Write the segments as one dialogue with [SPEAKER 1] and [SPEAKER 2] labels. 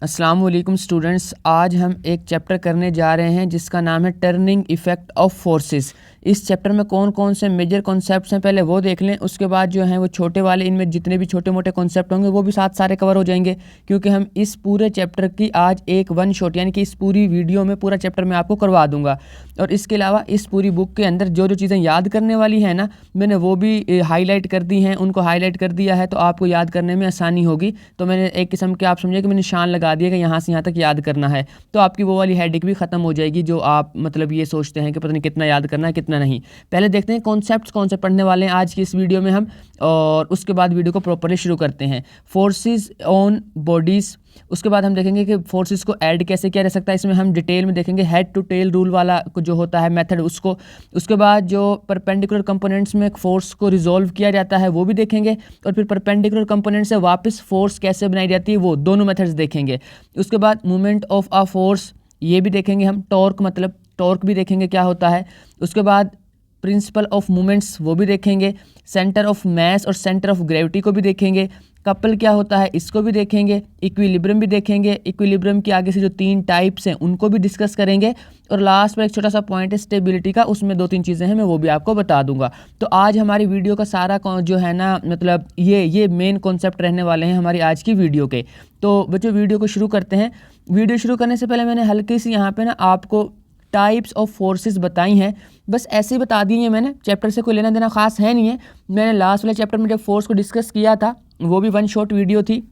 [SPEAKER 1] अस्सलाम वालेकुम स्टूडेंट्स, आज हम एक चैप्टर करने जा रहे हैं जिसका नाम है टर्निंग इफ़ेक्ट ऑफ फोर्सेस। इस चैप्टर में कौन कौन से मेजर कॉन्सेप्ट्स हैं पहले वो देख लें, उसके बाद जो हैं वो छोटे वाले, इनमें जितने भी छोटे मोटे कॉन्सेप्ट होंगे वो भी साथ सारे कवर हो जाएंगे, क्योंकि हम इस पूरे चैप्टर की आज एक वन शॉट यानी कि इस पूरी वीडियो में पूरा चैप्टर मैं आपको करवा दूंगा। और इसके अलावा इस पूरी बुक के अंदर जो जो चीज़ें याद करने वाली हैं ना, मैंने वो भी हाईलाइट कर दी हैं, उनको हाईलाइट कर दिया है तो आपको याद करने में आसानी होगी। तो मैंने एक किस्म के आप समझिए कि मैंने निशान लगा दिया कि यहाँ से यहाँ तक याद करना है, तो आपकी वो वाली हेडेक भी ख़त्म हो जाएगी जो आप मतलब ये सोचते हैं कि पता नहीं कितना याद करना है कितना नहीं। पहले देखते हैं कॉन्सेप्ट्स कौन से पढ़ने वाले हैं आज की इस वीडियो में हम, और उसके बाद वीडियो को प्रॉपर्ली शुरू करते हैं। फोर्सेस ऑन बॉडीज़, उसके बाद हम देखेंगे कि फोर्सेस को ऐड कैसे किया जा सकता है, इसमें हम डिटेल में देखेंगे हेड टू टेल रूल वाला जो होता है मेथड उसको। उसके बाद जो परपेंडिकुलर कंपोनेंट्स में फोर्स को रिजॉल्व किया जाता है वो भी देखेंगे, और फिर परपेंडिकुलर कंपोनेंट से वापस फोर्स कैसे बनाई जाती है वो दोनों मेथड्स देखेंगे। उसके बाद मूवमेंट ऑफ अ फोर्स ये भी देखेंगे हम, टॉर्क मतलब टॉर्क भी देखेंगे क्या होता है। उसके बाद प्रिंसिपल ऑफ मूवमेंट्स वो भी देखेंगे, सेंटर ऑफ मास और सेंटर ऑफ ग्रेविटी को भी देखेंगे, कपल क्या होता है इसको भी देखेंगे, इक्विलिब्रियम भी देखेंगे, इक्विलिब्रियम के आगे से जो 3 टाइप्स हैं उनको भी डिस्कस करेंगे, और लास्ट पर एक छोटा सा पॉइंट है स्टेबिलिटी का, उसमें 2-3 चीज़ें हैं मैं वो भी आपको बता दूंगा। तो आज हमारी वीडियो का सारा जो है ना मतलब ये मेन कॉन्सेप्ट रहने वाले हैं हमारी आज की वीडियो के। तो बच्चों वीडियो को शुरू करते हैं। वीडियो शुरू करने से पहले मैंने हल्की सी यहाँ पे ना आपको टाइप्स ऑफ फोर्सेस बताई हैं, बस ऐसे ही बता दी हैं मैंने, चैप्टर से कोई लेना देना खास है नहीं है। मैंने लास्ट वाले चैप्टर में जब फोर्स को डिस्कस किया था वो भी वन शॉट वीडियो थी,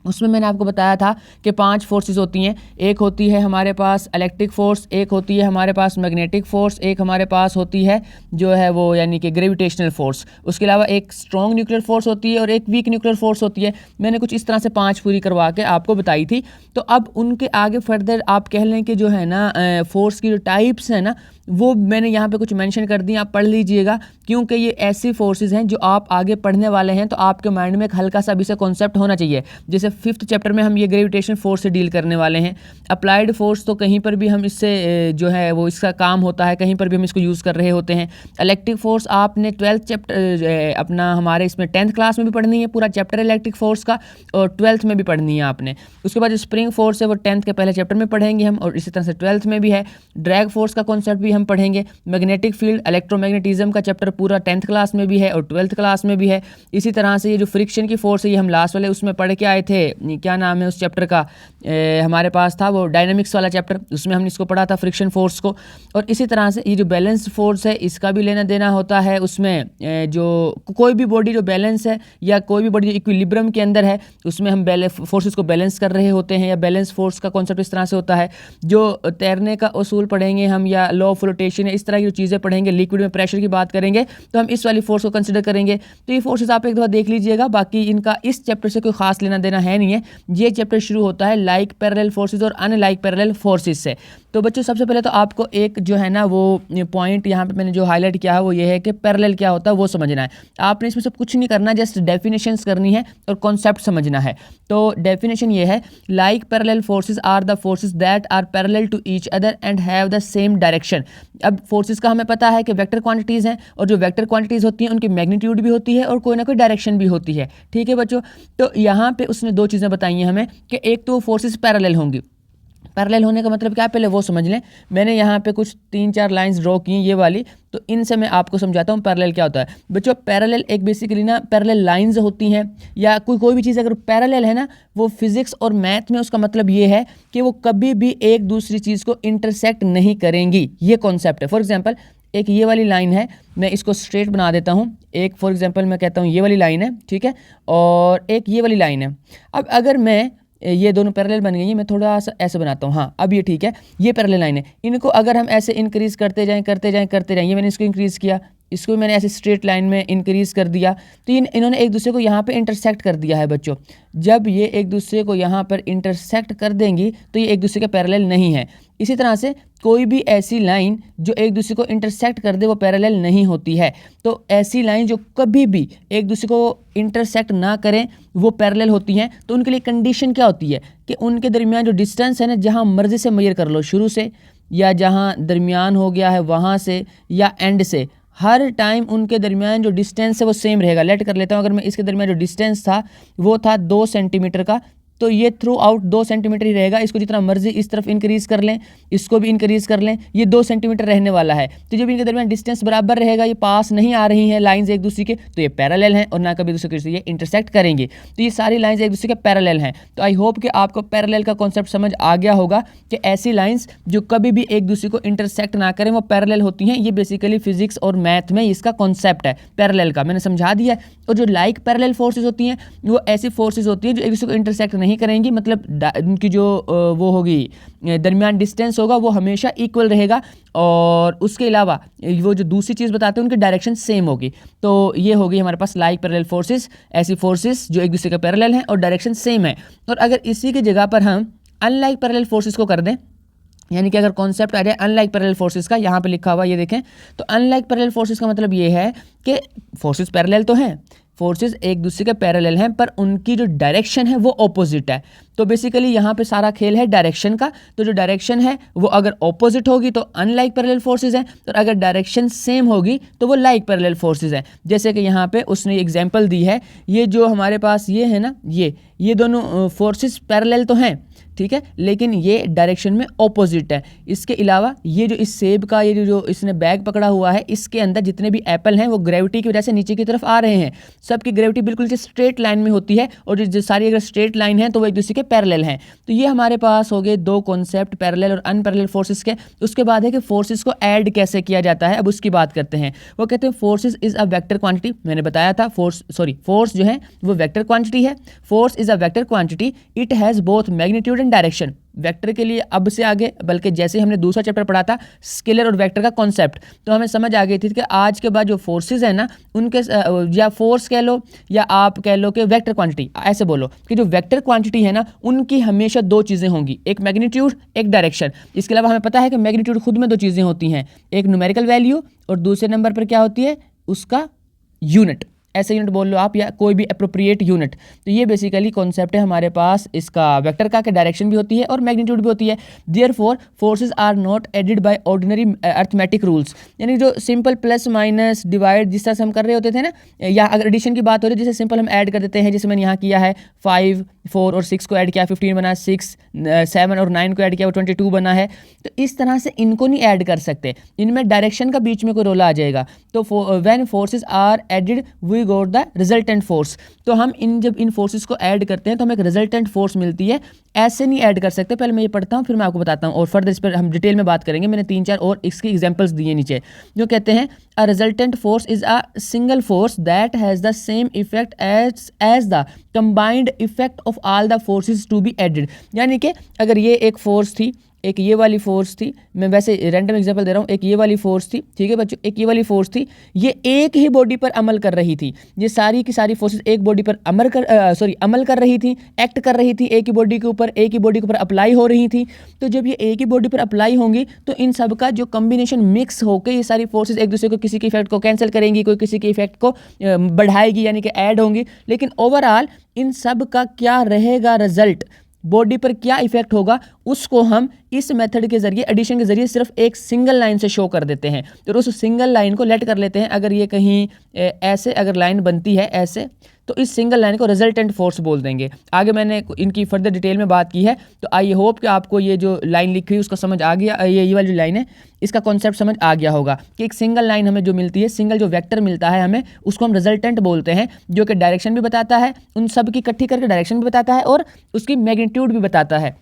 [SPEAKER 1] उसमें मैंने आपको बताया था कि 5 फोर्सेस होती हैं। एक होती है हमारे पास इलेक्ट्रिक फोर्स, एक होती है हमारे पास मैग्नेटिक फोर्स, एक हमारे पास होती है जो है वो यानी कि ग्रेविटेशनल फोर्स, उसके अलावा एक स्ट्रॉन्ग न्यूक्लियर फोर्स होती है और एक वीक न्यूक्लियर फोर्स होती है। मैंने कुछ इस तरह से 5 पूरी करवा के आपको बताई थी। तो अब उनके आगे फर्दर आप कह लें कि जो है ना फोर्स की जो टाइप्स हैं ना वो मैंने यहाँ पे कुछ मेंशन कर दी, आप पढ़ लीजिएगा, क्योंकि ये ऐसी फोर्सेस हैं जो आप आगे पढ़ने वाले हैं तो आपके माइंड में एक हल्का सा भी से कॉन्सेप्ट होना चाहिए। जैसे 5th चैप्टर में हम ये ग्रेविटेशन फोर्स से डील करने वाले हैं। अप्लाइड फोर्स तो कहीं पर भी हम इससे जो है वो इसका काम होता है, कहीं पर भी हम इसको यूज़ कर रहे होते हैं। इलेक्ट्रिक फोर्स आपने 12th चैप्टर अपना हमारे इसमें 10th क्लास में भी पढ़नी है, पूरा चैप्टर इलेक्ट्रिक फोर्स का, और 12th में भी पढ़नी है आपने। उसके बाद जो स्प्रिंग फोर्स है वो 10th के पहले चैप्टर में पढ़ेंगे हम, और इसी तरह से 12th में भी है। ड्रैग फोर्स का कॉन्सेप्ट भी हम पढ़ेंगे। मैग्नेटिक फील्ड इलेक्ट्रोमैग्नेटिज्म का चैप्टर पूरा 10th क्लास में भी है और 12th क्लास में भी है। इसी तरह से ये जो फ्रिक्शन की फोर्स है ये हम लास्ट वाले उसमें पढ़ के आए थे, क्या नाम है उस चैप्टर का, हमारे पास था वो डायनामिक्स वाला चैप्टर, उसमें हमने इसको पढ़ा था फ्रिक्शन फोर्स को। और इसी तरह से ये जो बैलेंस फोर्स है इसका भी लेना देना होता है, उसमें जो कोई भी बॉडी जो बैलेंस है या कोई भी बॉडी जो इक्विलिब्रियम के अंदर है उसमें हम फोर्सेस को बैलेंस कर रहे होते हैं, या बैलेंस फोर्स का कॉन्सेप्ट इस तरह से होता है। जो तैरने का उसूल पढ़ेंगे हम, या लॉ ऑफ फ्लोटेशन, इस तरह की जो चीज़ें पढ़ेंगे, लिक्विड में प्रेशर की बात करेंगे तो हम इस वाली फोर्स को कंसिडर करेंगे। तो ये फोर्सेस आप एक दफ़ा देख लीजिएगा, बाकी इनका इस चैप्टर से कोई खास लेना देना है नहीं है। ये चैप्टर शुरू होता है लाइक पैरेलल फोर्सेस और अनलाइक पैरेलल फोर्सेस से। तो बच्चों सबसे पहले तो आपको एक जो है ना वो पॉइंट यहाँ पे मैंने जो हाईलाइट किया है वो ये है कि पैरेलल क्या होता है वो समझना है। आपने इसमें सब कुछ नहीं करना, जस्ट डेफिनेशंस करनी है और कॉन्सेप्ट समझना है। तो डेफिनेशन ये है, like parallel forces are the forces that are parallel to each other and have the same direction. अब फोर्सेस का हमें पता है कि वेक्टर क्वांटिटीज़ हैं, और जो वेक्टर क्वांटिटीज़ होती हैं उनकी मैग्नीट्यूड भी होती है और कोई ना कोई डायरेक्शन भी होती है। ठीक है बच्चों, तो यहाँ पे उसने 2 चीज़ें बताई हैं हमें कि एक तो फोर्सेस पैरेलल होंगी। पैरेलल होने का मतलब क्या है पहले वो समझ लें। मैंने यहाँ पे कुछ 3-4 लाइंस ड्रॉ की ये वाली, तो इनसे मैं आपको समझाता हूँ पैरेलल क्या होता है। बच्चों पैरेलल एक बेसिकली ना पैरेलल लाइंस होती हैं, या कोई भी चीज़ अगर पैरेलल है ना वो फिजिक्स और मैथ में उसका मतलब ये है कि वो कभी भी एक दूसरी चीज़ को इंटरसेक्ट नहीं करेंगी, ये कॉन्सेप्ट है। फॉर एग्जाम्पल एक ये वाली लाइन है, मैं इसको स्ट्रेट बना देता हूँ। एक फॉर एग्जाम्पल मैं कहता हूँ ये वाली लाइन है, ठीक है, और एक ये वाली लाइन है। अब अगर मैं ये दोनों पैरेलल बन गई हैं, मैं थोड़ा सा ऐसे बनाता हूँ, हाँ अब ये ठीक है, ये पैरेलल लाइन है। इनको अगर हम ऐसे इंक्रीज करते जाएं ये मैंने इसको इंक्रीज़ किया, इसको मैंने ऐसे स्ट्रेट लाइन में इंक्रीज़ कर दिया, तो इन्होंने एक दूसरे को यहाँ पे इंटरसेक्ट कर दिया है बच्चों। जब ये एक दूसरे को यहाँ पर इंटरसेक्ट कर देंगी तो ये एक दूसरे के पैरेलल नहीं है। इसी तरह से कोई भी ऐसी लाइन जो एक दूसरे को इंटरसेक्ट कर दे वो पैरेलल नहीं होती है। तो ऐसी लाइन जो कभी भी एक दूसरे को इंटरसेक्ट ना करें वो पैरेलल होती हैं। तो उनके लिए कंडीशन क्या होती है कि उनके दरमियान जो डिस्टेंस है ना, जहाँ मर्जी से मेजर कर लो, शुरू से या जहाँ दरमियान हो गया है वहाँ से या एंड से, हर टाइम उनके दरमियान जो डिस्टेंस है वो सेम रहेगा। लेट कर लेता हूँ, अगर मैं इसके दरमियान जो डिस्टेंस था वो था 2 सेंटीमीटर का, तो ये थ्रू आउट 2 सेंटीमीटर ही रहेगा। इसको जितना मर्जी इस तरफ इंक्रीज कर लें, इसको भी इंक्रीज कर लें, ये 2 सेंटीमीटर रहने वाला है। तो जब इनके दरमियान डिस्टेंस बराबर रहेगा, ये पास नहीं आ रही हैं लाइंस एक दूसरे के, तो ये पैरेलल हैं और ना कभी दूसरे से ये इंटरसेक्ट करेंगे। तो ये सारी लाइंस एक दूसरे के पैरेलल हैं। तो आई होप कि आपको पैरेलल का कॉन्सेप्ट समझ आ गया होगा कि ऐसी लाइंस जो कभी भी एक दूसरे को इंटरसेक्ट ना करें वो पैरेलल होती हैं। ये बेसिकली फिजिक्स और मैथ में इसका कॉन्सेप्ट है पैरेलल का, मैंने समझा दिया है। और जो लाइक पैरेलल फोर्सेज होती हैं वो ऐसी फोर्सेज होती हैं जो एक दूसरे को इंटरसेक्ट नहीं करेंगी, मतलब उनकी जो वो होगी दरमियान डिस्टेंस होगा वो हमेशा इक्वल रहेगा। और उसके अलावा वो जो दूसरी चीज़ बताते हैं उनकी डायरेक्शन सेम होगी। तो ये होगी हमारे पास लाइक पैरेलल फोर्सेस, ऐसी फोर्सेस जो एक दूसरे के पैरेलल हैं और डायरेक्शन सेम है। और अगर इसी की जगह पर हम अनलाइक पैरेलल फोर्सेस को कर दें, यानी कि अगर कॉन्सेप्ट आ जाए अनलाइक पैरेलल फोर्सेस का, यहाँ पे लिखा हुआ ये देखें, तो अनलाइक पैरेलल फोर्सेस का मतलब ये है कि फोर्सेस पैरेलल तो हैं, फोर्सेस एक दूसरे के पैरेलल हैं, पर उनकी जो डायरेक्शन है वो ऑपोजिट है। तो बेसिकली यहाँ पे सारा खेल है डायरेक्शन का। तो जो डायरेक्शन है वो अगर ऑपोजिट होगी तो अनलाइक पैरेलल फोर्सेस हैं, और अगर डायरेक्शन सेम होगी तो वो लाइक पैरेलल फोर्सेस हैं। जैसे कि यहाँ पे उसने एग्जांपल दी है, ये जो हमारे पास ये है ना, ये दोनों फोर्सेस पैरेलल तो हैं, ठीक है, लेकिन ये डायरेक्शन में ऑपोजिट है। इसके अलावा ये जो इस सेब का ये जो इसने बैग पकड़ा हुआ है, इसके अंदर जितने भी एप्पल हैं वो ग्रेविटी की वजह से नीचे की तरफ आ रहे हैं। सबकी ग्रेविटी बिल्कुल स्ट्रेट लाइन में होती है, और जो सारी अगर स्ट्रेट लाइन है तो वो एक दूसरे के पैरेलल हैं। तो ये हमारे पास हो गए 2 कॉन्सेप्ट, पैरेलल और अनपैरेलल फोर्सेस के। उसके बाद है कि फोर्सेस को ऐड कैसे किया जाता है, अब उसकी बात करते हैं। वो कहते हैं forces is a vector quantity. मैंने बताया था फोर्स जो है वो वेक्टर क्वांटिटी है। Force is a vector quantity, it has both magnitude and direction. Vector के लिए अब से आगे, बल्कि जैसे हमने दूसरा चैप्टर पढ़ा था स्केलर और वेक्टर का कॉन्सेप्ट, तो हमें समझ आ गई थी कि आज के बाद जो फोर्सेस है ना उनके या फोर्स कह लो या आप कह लो कि वेक्टर क्वांटिटी, ऐसे बोलो कि जो वेक्टर क्वांटिटी है ना उनकी हमेशा 2 चीज़ें होंगी, एक मैग्नीट्यूड एक डायरेक्शन। इसके अलावा हमें पता है कि मैग्नीट्यूड खुद में 2 चीज़ें होती हैं, एक न्यूमेरिकल वैल्यू और दूसरे नंबर पर क्या होती है उसका यूनिट। ऐसे यूनिट बोल लो आप या कोई भी अप्रोप्रिएट यूनिट। तो ये बेसिकली कॉन्सेप्ट है हमारे पास इसका वेक्टर का, डायरेक्शन भी होती है और मैग्नीट्यूड भी होती है। Therefore forces are not added by ordinary arithmetic rules, यानी जो सिंपल प्लस माइनस डिवाइड जिस तरह से हम कर रहे होते थे ना, या अगर एडिशन की बात हो रही है जैसे सिंपल हम ऐड कर देते हैं, जैसे मैंने यहाँ किया है 5, 4 और 6 को ऐड किया 15 बना, 6, 7 और 9 को ऐड किया वो 22 बना है। तो इस तरह से इनको नहीं ऐड कर सकते, इनमें डायरेक्शन का बीच में कोई रोल आ जाएगा। तो when forces are added we got the resultant force. तो हम जब इन फोर्सेस को ऐड करते हैं तो हमें एक रिजल्टेंट फोर्स मिलती है। ऐसे नहीं ऐड कर सकते, पहले मैं ये पढ़ता हूँ फिर मैं आपको बताता हूँ और फर्दर इस पर हम डिटेल में बात करेंगे। मैंने 3-4 और इसकी एग्जांपल्स दिए नीचे, जो कहते हैं a resultant force is a single force that has the same effect as the combined effect of all the forces to be added. यानी कि अगर ये एक फोर्स थी, एक ये वाली फोर्स थी, मैं वैसे रैंडम एग्जांपल दे रहा हूँ, एक ये वाली फोर्स थी, ठीक है बच्चों, एक ये वाली फोर्स थी, ये एक ही बॉडी पर अमल कर रही थी। ये सारी की सारी फोर्सेस एक बॉडी पर अमल कर रही थी, एक्ट कर रही थी, एक ही बॉडी के ऊपर अप्लाई हो रही थी। तो जब ये एक ही बॉडी पर अप्लाई होंगी तो इन सब का जो कम्बिनेशन मिक्स होकर ये सारी फोर्सेस एक दूसरे को किसी के इफेक्ट को कैंसिल करेंगी, कोई किसी के इफेक्ट को बढ़ाएगी, यानी कि ऐड होंगी। लेकिन ओवरऑल इन सब का क्या रहेगा रिजल्ट, बॉडी पर क्या इफेक्ट होगा, उसको हम इस मेथड के जरिए, एडिशन के जरिए सिर्फ एक सिंगल लाइन से शो कर देते हैं। तो उस सिंगल लाइन को लेट कर लेते हैं। अगर ये कहीं ऐसे अगर लाइन बनती है ऐसे, तो इस सिंगल लाइन को रिजल्टेंट फोर्स बोल देंगे। आगे मैंने इनकी फर्दर डिटेल में बात की है, तो आई होप कि आपको ये जो लाइन लिखी हुई उसका समझ आ गया, ये वाली जो लाइन है इसका कॉन्सेप्ट समझ आ गया होगा कि एक सिंगल लाइन हमें जो मिलती है, सिंगल जो वेक्टर मिलता है हमें, उसको हम रिजल्टेंट बोलते हैं, जो कि डायरेक्शन भी बताता है, उन सब की इकट्ठी करके डायरेक्शन भी बताता है और उसकी मैग्नीट्यूड भी बताता है।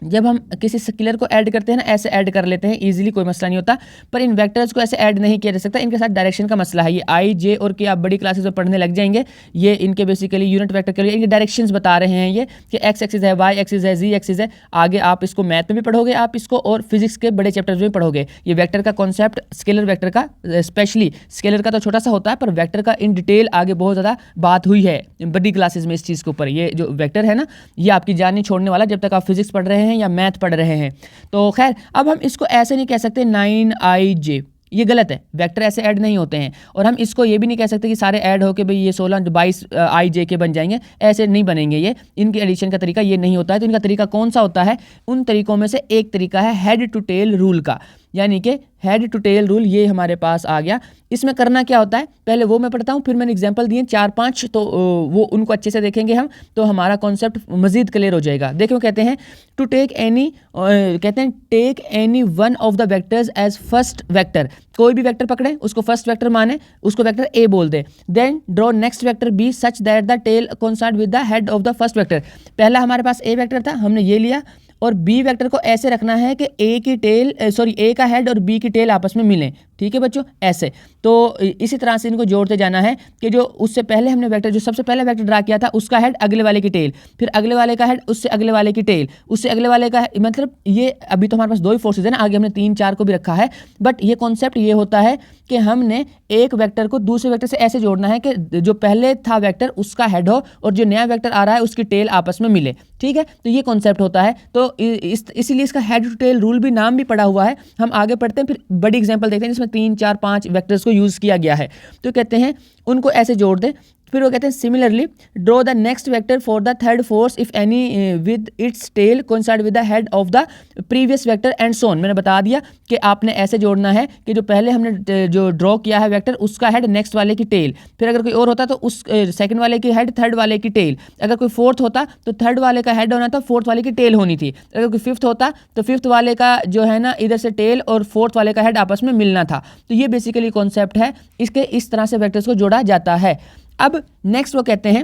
[SPEAKER 1] जब हम किसी स्केलर को ऐड करते हैं ना, ऐसे ऐड कर लेते हैं इजीली, कोई मसला नहीं होता। पर इन वेक्टर्स को ऐसे ऐड नहीं किया जा सकता, इनके साथ डायरेक्शन का मसला है। ये आई, जे और के आप बड़ी क्लासेस में पढ़ने लग जाएंगे। ये इनके बेसिकली यूनिट वेक्टर के लिए इनके डायरेक्शंस बता रहे हैं, ये कि एक्स एक्सिस है, वाई एक्सिस है, जी एक्सिस है। आगे आप इसको मैथ में भी पढ़ोगे आप इसको, और फिजिक्स के बड़े चैप्टर्स में पढ़ोगे। ये वेक्टर का कॉन्सेप्ट, स्केलर वेक्टर का, स्पेशली स्केलर का तो छोटा सा होता है, पर वेक्टर का इन डिटेल आगे बहुत ज़्यादा बात हुई है बड़ी क्लासेस में इस चीज़ के ऊपर। ये जो वेक्टर है ना, ये आपकी जान नहीं छोड़ने वाला जब तक आप फिजिक्स पढ़ रहे हैं या मैथ पढ़ रहे हैं। तो खैर, अब हम इसको ऐसे नहीं कह सकते 9ij, ये गलत है, वेक्टर ऐसे ऐड नहीं होते हैं। और हम इसको ये भी नहीं कह सकते कि सारे ऐड होके भाई ये 16 22 ij के बन जाएंगे, ऐसे नहीं बनेंगे। ये इनके एडिशन का तरीका ये नहीं होता है। तो इनका तरीका कौन सा होता है? उन तरीकों में से एक तरीका है हेड टू टेल रूल का। यानी कि हेड टू टेल रूल ये हमारे पास आ गया। इसमें करना क्या होता है, पहले वो मैं पढ़ता हूँ, फिर मैंने एग्जांपल दिए 4-5, तो वो उनको अच्छे से देखेंगे हम, तो हमारा कॉन्सेप्ट मजीद क्लियर हो जाएगा। देखो कहते हैं टू टेक एनी, कहते हैं take any one of the vectors as first vector. कोई भी वेक्टर पकड़े, उसको फर्स्ट वेक्टर माने, उसको वेक्टर ए बोल दे। Then draw next vector B such that the tail coincide with the head of the first vector. पहला हमारे पास ए वेक्टर था, हमने ये लिया, और बी वेक्टर को ऐसे रखना है कि ए का हेड और बी की टेल आपस में मिलें। ठीक है बच्चों, ऐसे। तो इसी तरह से इनको जोड़ते जाना है कि जो उससे पहले हमने वेक्टर, जो सबसे पहले वेक्टर ड्रा किया था, उसका हेड अगले वाले की टेल, फिर अगले वाले का हेड उससे अगले वाले की टेल, उससे अगले वाले का, मतलब ये अभी तो हमारे पास 2 ही फोर्सेज है ना, आगे हमने 3-4 को भी रखा है, बट ये कॉन्सेप्ट ये होता है कि हमने एक वेक्टर को दूसरे वेक्टर से ऐसे जोड़ना है कि जो पहले था वेक्टर उसका हेड हो और जो नया वेक्टर आ रहा है उसकी टेल आपस में मिले। ठीक है, तो ये कॉन्सेप्ट होता है। तो इसीलिए इसका हेड टू टेल रूल भी नाम भी पड़ा हुआ है। हम आगे पढ़ते हैं, फिर बड़ी एग्जांपल देखते हैं जिसमें 3-4-5 वेक्टर्स को यूज़ किया गया है। तो कहते हैं उनको ऐसे जोड़ दें, फिर वो कहते हैं similarly draw the next vector for the third force if any with its tail coincide with the head of the previous vector and so on. मैंने बता दिया कि आपने ऐसे जोड़ना है कि जो पहले हमने जो ड्रॉ किया है वेक्टर उसका हेड नेक्स्ट वाले की टेल, फिर अगर कोई और होता तो उस सेकंड वाले की हेड थर्ड वाले की टेल, अगर कोई फोर्थ होता तो थर्ड वाले का हेड होना था, फोर्थ वाले की टेल होनी थी, अगर कोई फिफ्थ होता तो फिफ्थ वाले का जो है ना इधर से टेल और फोर्थ वाले का हेड आपस में मिलना था। तो ये बेसिकली कॉन्सेप्ट है, इसके इस तरह से वेक्टर्स को जोड़ा जाता है। अब नेक्स्ट वो कहते हैं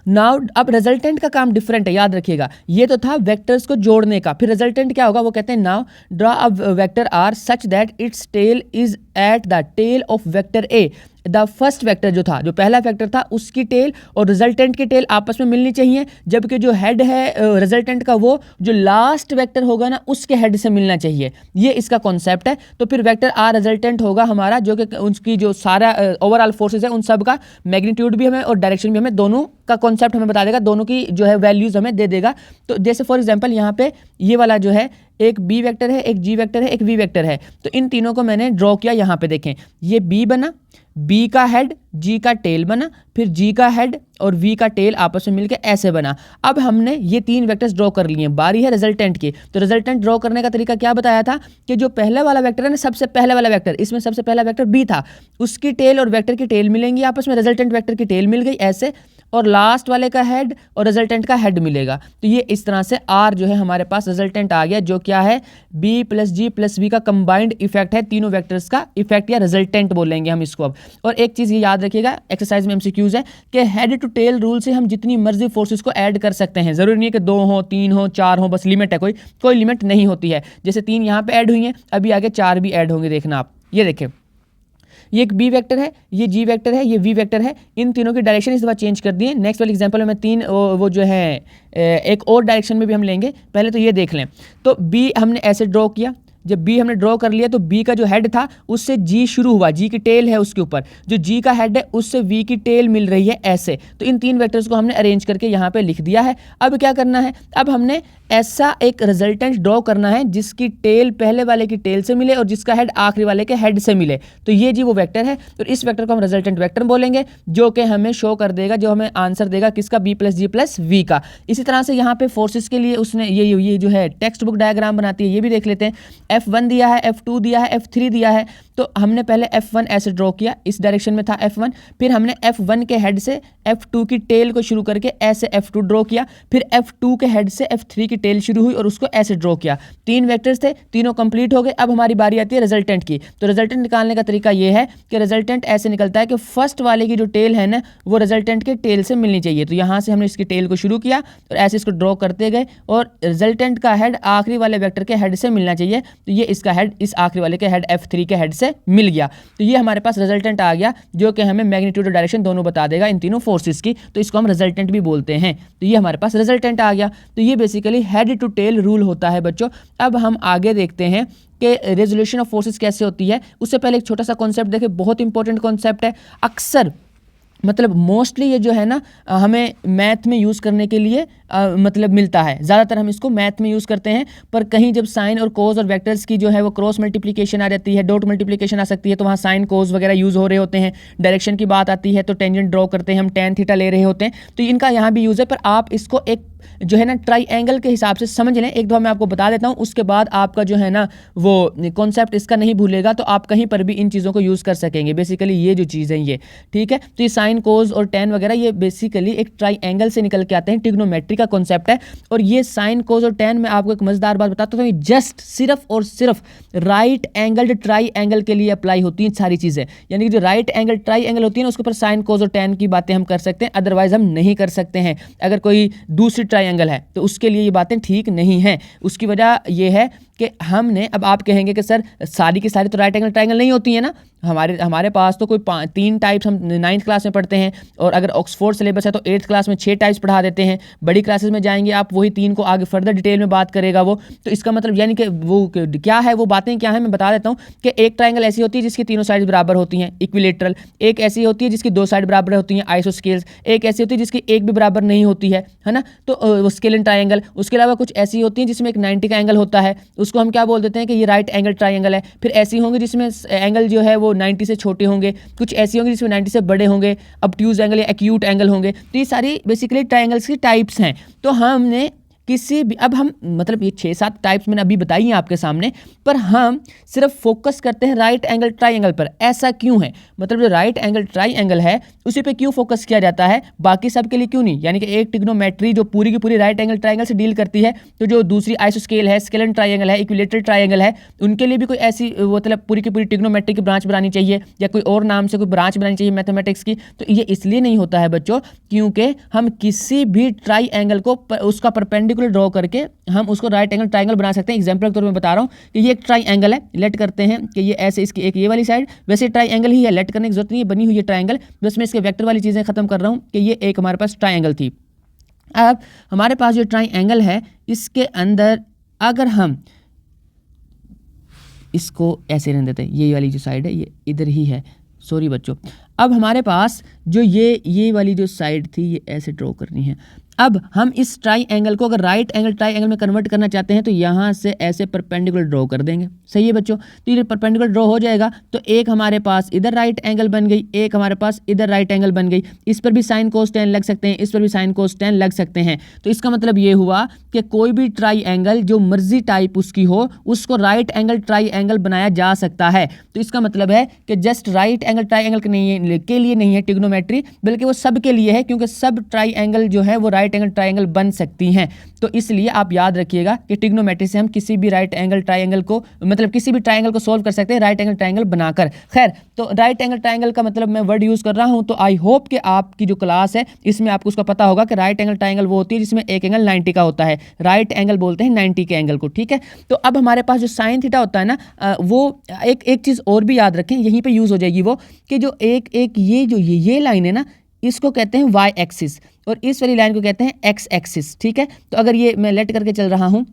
[SPEAKER 1] नाउ, अब रिजल्टेंट का काम डिफरेंट है, याद रखिएगा। ये तो था वेक्टर्स को जोड़ने का, फिर रिजल्टेंट क्या होगा, वो कहते हैं now draw a vector R such that its tail is at the tail of vector A. The first vector जो था, जो पहला वेक्टर था, उसकी टेल और रिजल्टेंट की टेल आपस में मिलनी चाहिए, जबकि जो हेड है रिजल्टेंट का वो जो लास्ट वेक्टर होगा ना उसके हेड से मिलना चाहिए। ये इसका कॉन्सेप्ट है। तो फिर वेक्टर आर रिजल्टेंट होगा हमारा, जो कि उसकी जो सारा ओवरऑल फोर्सेज है उन सब का मैग्नीट्यूड भी हमें और डायरेक्शन भी हमें, दोनों का कॉन्सेप्ट हमें बता देगा, दोनों की जो है वैल्यूज हमें दे देगा। तो जैसे फॉर एग्जाम्पल यहाँ पे ये वाला जो है एक बी वेक्टर है, एक जी वेक्टर है, एक वी वेक्टर है, तो इन तीनों को मैंने ड्रॉ किया। यहाँ पे देखें, ये बी बना, बी का हेड जी का टेल बना, फिर जी का हेड और वी का टेल आपस में मिलकर ऐसे बना। अब हमने ये 3 वेक्टर्स ड्रॉ कर लिए, बारी है रिजल्टेंट की। तो रिजल्टेंट ड्रॉ करने का तरीका क्या बताया था कि जो पहले वाला वेक्टर है ना, सबसे पहले वाला वेक्टर, इसमें सबसे पहला वेक्टर बी था, उसकी टेल और वेक्टर की टेल मिलेंगी आपस में, रिजल्टेंट वेक्टर की टेल मिल गई ऐसे, और लास्ट वाले का हेड और रिजल्टेंट का हेड मिलेगा। तो ये इस तरह से आर जो है हमारे पास रिजल्टेंट आ गया, जो क्या है B plus G plus V का कंबाइंड इफेक्ट है, तीनों वेक्टर्स का इफेक्ट, या रिजल्टेंट बोलेंगे हम इसको अब। और एक चीज़ ये याद रखिएगा, एक्सरसाइज में एमसीक्यूज है कि हेड टू टेल रूल से हम जितनी मर्जी फोर्सेस को ऐड कर सकते हैं, जरूरी नहीं है कि 2 हो 3 हो 4 हो, बस लिमिट है, कोई लिमिट नहीं होती है। जैसे 3 यहाँ पे ऐड हुई हैं, अभी आगे 4 भी ऐड होंगे, देखना आप। ये देखें, ये एक बी वेक्टर है, ये जी वेक्टर है, ये वी वेक्टर है, इन तीनों की डायरेक्शन इस दफा चेंज कर दिए। नेक्स्ट वाले एग्जांपल में मैं 3 वो जो है एक और डायरेक्शन में भी हम लेंगे। पहले तो ये देख लें, तो बी हमने ऐसे ड्रॉ किया, जब बी हमने ड्रॉ कर लिया तो बी का जो हेड था उससे जी शुरू हुआ, जी की टेल है उसके ऊपर, जो जी का हेड है उससे वी की टेल मिल रही है ऐसे। तो इन 3 वेक्टर्स को हमने अरेंज करके यहाँ पे लिख दिया है। अब क्या करना है, अब हमने ऐसा एक रिजल्टेंट ड्रॉ करना है जिसकी टेल पहले वाले की टेल से मिले और जिसका हेड आखिरी वाले के हेड से मिले। तो ये जी वो वेक्टर है, तो इस वेक्टर को हम रिजल्टेंट वेक्टर बोलेंगे, जो कि हमें शो कर देगा, जो हमें आंसर देगा किसका, B plus G plus V का। इसी तरह से यहाँ पे फोर्सेस के लिए उसने ये जो है टेक्स्ट बुक डायग्राम बनाती है, ये भी देख लेते हैं। F1 दिया है, F2 दिया है, F3 दिया है, तो हमने पहले F1 ऐसे ड्रॉ किया, इस डायरेक्शन में था F1, फिर हमने F1 के हेड से F2 की टेल को शुरू करके ऐसे F2 ड्रॉ किया, फिर F2 के हेड से F3 की टेल शुरू हुई और उसको ऐसे ड्रॉ किया। 3 वेक्टर्स थे, तीनों कंप्लीट हो गए। अब हमारी बारी आती है रिजल्टेंट की। तो रिजल्टेंट निकालने का तरीका ये है कि रिजल्टेंट ऐसे निकलता है कि फर्स्ट वाले की जो टेल है ना वो रिजल्टेंट के टेल से मिलनी चाहिए। तो यहाँ से हमने इसकी टेल को शुरू किया और ऐसे इसको ड्रॉ करते गए और रिजल्टेंट का हेड आखिरी वाले वेक्टर के हेड से मिलना चाहिए। तो ये इसका हेड इस आखिरी वाले के हेड F3 के हेड से मिल गया। तो ये हमारे पास रिजल्टेंट आ गया, जो कि हमें मैग्नीट्यूड और डायरेक्शन दोनों बता देगा इन तीनों फोर्सेस की। तो इसको हम रिजल्टेंट भी बोलते हैं। तो ये हमारे पास रिजल्टेंट आ गया। तो ये basically head to tail rule होता है बच्चों। अब हम आगे देखते हैं कि रेजोल्यूशन ऑफ फोर्सेस कैसे होती है। उससे पहले एक छोटा सा कॉन्सेप्ट देखें, बहुत इंपॉर्टेंट कॉन्सेप्ट है। अक्सर मतलब मोस्टली ये जो है ना हमें मैथ में यूज़ करने के लिए मतलब मिलता है। ज़्यादातर हम इसको मैथ में यूज़ करते हैं, पर कहीं जब साइन और कोस और वेक्टर्स की जो है वो क्रॉस मल्टीप्लिकेशन आ जाती है, डॉट मल्टीप्लिकेशन आ सकती है, तो वहाँ साइन कोस वगैरह यूज़ हो रहे होते हैं। डायरेक्शन की बात आती है तो टेंजेंट ड्रॉ करते हैं, हम tan थीटा ले रहे होते हैं, तो इनका यहाँ भी यूज़ है। पर आप इसको एक जो है ना ट्राइएंगल के हिसाब से समझ लें। एक दो मैं आपको बता देता हूँ, उसके बाद आपका जो है ना वो कॉन्सेप्ट इसका नहीं भूलेगा, तो आप कहीं पर भी इन चीज़ों को यूज़ कर सकेंगे। बेसिकली ये जो चीज़ है ये, ठीक है। तो ये साइन कोस और tan वगैरह ये बेसिकली एक ट्राइएंगल से निकल के आते हैं, ट्रिग्नोमेट्री का कॉन्सेप्ट है। और ये साइन कोस और tan में आपको एक मज़ेदार बात बताता हूँ, जस्ट सिर्फ और सिर्फ राइट एंगल्ड ट्राइएंगल के लिए अप्लाई होती हैं सारी चीज़ें। यानी कि जो राइट एंगल ट्राइएंगल होती है ना, उसके ऊपर साइन कोस और tan की बातें हम कर सकते हैं, अदरवाइज हम नहीं कर सकते हैं। अगर कोई दूसरी ट्राइएंगल है तो उसके लिए ये बातें ठीक नहीं हैं। उसकी वजह ये है कि हमने, अब आप कहेंगे कि सर सारी की सारी तो राइट एंगल ट्राइंगल नहीं होती है ना, हमारे पास तो कोई 3 टाइप्स हम 9th क्लास में पढ़ते हैं, और अगर ऑक्सफोर्ड सिलेबस है तो 8th क्लास में 6 टाइप्स पढ़ा देते हैं। बड़ी क्लासेस में जाएंगे आप, वही 3 को आगे फर्दर डिटेल में बात करेगा वो। तो इसका मतलब यानी कि वो क्या है, वो बातें क्या है, मैं बता देता हूँ कि एक ट्राइंगल ऐसी होती है जिसकी तीनों साइड बराबर होती हैं, इक्विलेटरल। एक ऐसी होती है जिसकी 2 साइड बराबर होती हैं, आइसोस्केल्स। एक ऐसी होती है जिसकी एक भी बराबर नहीं होती है ना, तो वो स्केलन ट्राइंगल। उसके अलावा कुछ ऐसी होती हैं जिसमें एक 90 का एंगल होता है, उसको हम क्या बोल देते हैं कि ये राइट एंगल ट्राइंगल है। फिर ऐसी होंगी जिसमें एंगल जो है वो 90 से छोटे होंगे, कुछ ऐसी होंगी जिसमें 90 से बड़े होंगे, ऑब्ट्यूज एंगल या एक्यूट एंगल होंगे। तो ये सारी बेसिकली ट्राइंगल्स की टाइप्स हैं। तो हमने किसी भी, अब हम मतलब ये 6-7 टाइप्स मैंने अभी बताई हैं आपके सामने, पर हम सिर्फ फोकस करते हैं राइट एंगल ट्राइंगल पर। ऐसा क्यों है, मतलब जो राइट एंगल ट्राइंगल है उसी पे क्यों फोकस किया जाता है, बाकी सब के लिए क्यों नहीं। यानी कि एक ट्रिग्नोमेट्री जो पूरी की पूरी राइट एंगल ट्राइंगल से डील करती है, तो जो दूसरी आइसोस्केल है, स्केलन ट्राइंगल है, इक्विलेटरल ट्राइंगल है, उनके लिए भी कोई ऐसी मतलब पूरी की पूरी ट्रिग्नोमेट्री की ब्रांच बनानी चाहिए, या कोई और नाम से कोई ब्रांच बनानी चाहिए मैथमेटिक्स की। तो ये इसलिए नहीं होता है बच्चों, क्योंकि हम किसी भी ट्राइंगल को उसका परपेंडिकुलर ड्रॉ करके हम उसको राइट एंगल ट्राइंगल बना सकते हैं। एग्जांपल के तौर पे बता रहा हूँ कि ये एक ट्राइंगल है, लेट करते हैं कि ये ऐसे, इसकी एक ये वाली साइड, वैसे ट्राइंगल ही है, लेट करने की जरूरत नहीं है, बनी हुई है ट्राइंगल। बस मैं इसके वेक्टर वाली चीज़ें खत्म कर रहा हूँ कि ये एक हमारे पास ट्राइंगल थी। अब हमारे पास जो ट्राइंगल है, इसके अंदर अगर हम इसको ऐसे रहने देते हैं, ये वाली जो साइड है ये इधर ही है, सॉरी बच्चों। अब हमारे पास जो ये वाली जो साइड थी ये ऐसे ड्रॉ करनी है। अब हम इस ट्राइंगल को अगर राइट एंगल ट्राइंगल में कन्वर्ट करना चाहते हैं तो यहाँ से ऐसे परपेंडिकुलर ड्रॉ कर देंगे, सही है बच्चों। तो ये परपेंडिकुलर ड्रॉ हो जाएगा, तो एक हमारे पास इधर राइट एंगल बन गई, एक हमारे पास इधर राइट एंगल बन गई। इस पर भी साइन कोस tan लग सकते हैं, इस पर भी साइन कोस tan लग सकते हैं। तो इसका मतलब ये हुआ कि कोई भी ट्राइंगल जो मर्जी टाइप उसकी हो, उसको राइट एंगल ट्राइंगल बनाया जा सकता है। तो इसका मतलब है कि जस्ट राइट एंगल ट्राइंगल के लिए नहीं है ट्रिग्नोमेट्री, बल्कि वो सब के लिए है, क्योंकि सब ट्राइंगल जो है वो राइट एंगल ट्राइंगल बन सकती हैं। तो इसलिए आप याद रखिएगा कि ट्रिग्नोमेट्री से हम किसी भी राइट एंगल ट्राइंगल को, मतलब किसी भी ट्राइंगल को सोल्व कर सकते हैं राइट एंगल ट्राइंगल बनाकर। खैर, तो राइट एंगल ट्राइंगल का मतलब मैं वर्ड यूज कर रहा हूं, तो आई होप कि आपकी जो क्लास है इसमें आपको उसका पता होगा कि राइट एंगल ट्राइंगल वो होती है जिसमें एक एंगल 90 का होता है। राइट एंगल बोलते हैं 90 के एंगल को, ठीक है। तो अब हमारे पास जो साइन थीटा होता है ना, वो एक चीज और भी याद रखें, यहीं पे यूज हो जाएगी वो, कि जो एक ये लाइन है ना, इसको कहते हैं वाई एक्सिस, और इस वाली लाइन को कहते हैं एक्स एक्सिस, ठीक है। तो अगर ये मैं लेट करके चल रहा हूं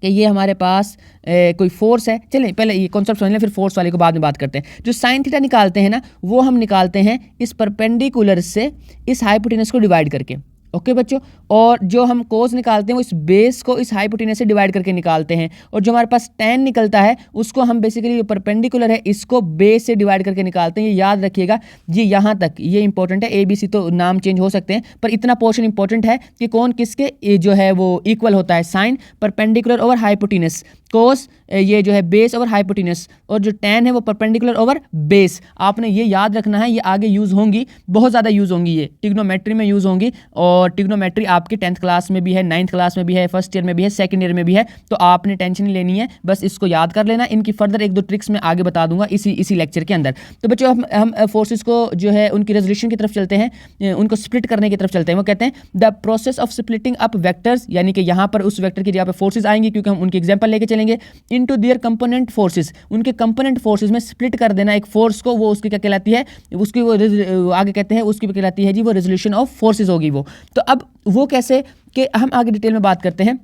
[SPEAKER 1] कि ये हमारे पास कोई फोर्स है, चलें पहले ये कॉन्सेप्ट समझ लें, फिर फोर्स वाले को बाद में बात करते हैं। जो साइन थीटा निकालते हैं ना, वो हम निकालते हैं इस परपेंडिकुलर से इस हाइपोटेनस को डिवाइड करके, ओके बच्चों। और जो हम कोस निकालते हैं वो इस बेस को इस हाइपोटेनस से डिवाइड करके निकालते हैं, और जो हमारे पास tan निकलता है उसको हम बेसिकली परपेंडिकुलर है इसको बेस से डिवाइड करके निकालते हैं। ये याद रखिएगा जी, यहाँ तक ये इंपॉर्टेंट है। ABC तो नाम चेंज हो सकते हैं, पर इतना पोर्शन इंपॉर्टेंट है कि कौन किसके जो है वो इक्वल होता है। साइन परपेंडिकुलर ओवर हाइपोटेनस, कोस ये जो है बेस ओवर हाइपोटेनस, और जो tan है वो परपेंडिकुलर ओवर बेस। आपने ये याद रखना है, ये आगे यूज होंगी, बहुत ज़्यादा यूज होंगी, ये ट्रिग्नोमेट्री में यूज होंगी। और ट्रिग्नोमेट्री आपके 10th क्लास में भी है, 9th क्लास में भी है, फर्स्ट ईयर में भी है, सेकंड ईयर में भी है। तो आपने टेंशन नहीं लेनी है, बस इसको याद कर लेना। इनकी फर्दर 1-2 ट्रिक्स मैं आगे बता दूंगा इसी लेक्चर के अंदर। तो बच्चों हम फोर्सेस को जो है उनकी रेजोल्यूशन की तरफ चलते हैं, उनको स्प्लिट करने की तरफ चलते हैं। वो कहते हैं the process of splitting up vectors, यानी कि यहाँ पर उस वेक्टर की जगह पे फोर्सेज आएंगी, क्योंकि हम उनकी एग्जाम्पल लेके चलेंगे। इनटू देयर कंपोनेंट फोर्सेस, उनके कंपोनेंट फोर्सेस में स्प्लिट कर देना एक फोर्स को, वो उसकी क्या कहलाती है, उसकी वो आगे कहते हैं उसकी कहलाती है जी वो रेजोल्यूशन ऑफ फोर्सेस होगी वो। तो अब वो कैसे, कि हम आगे डिटेल में बात करते हैं।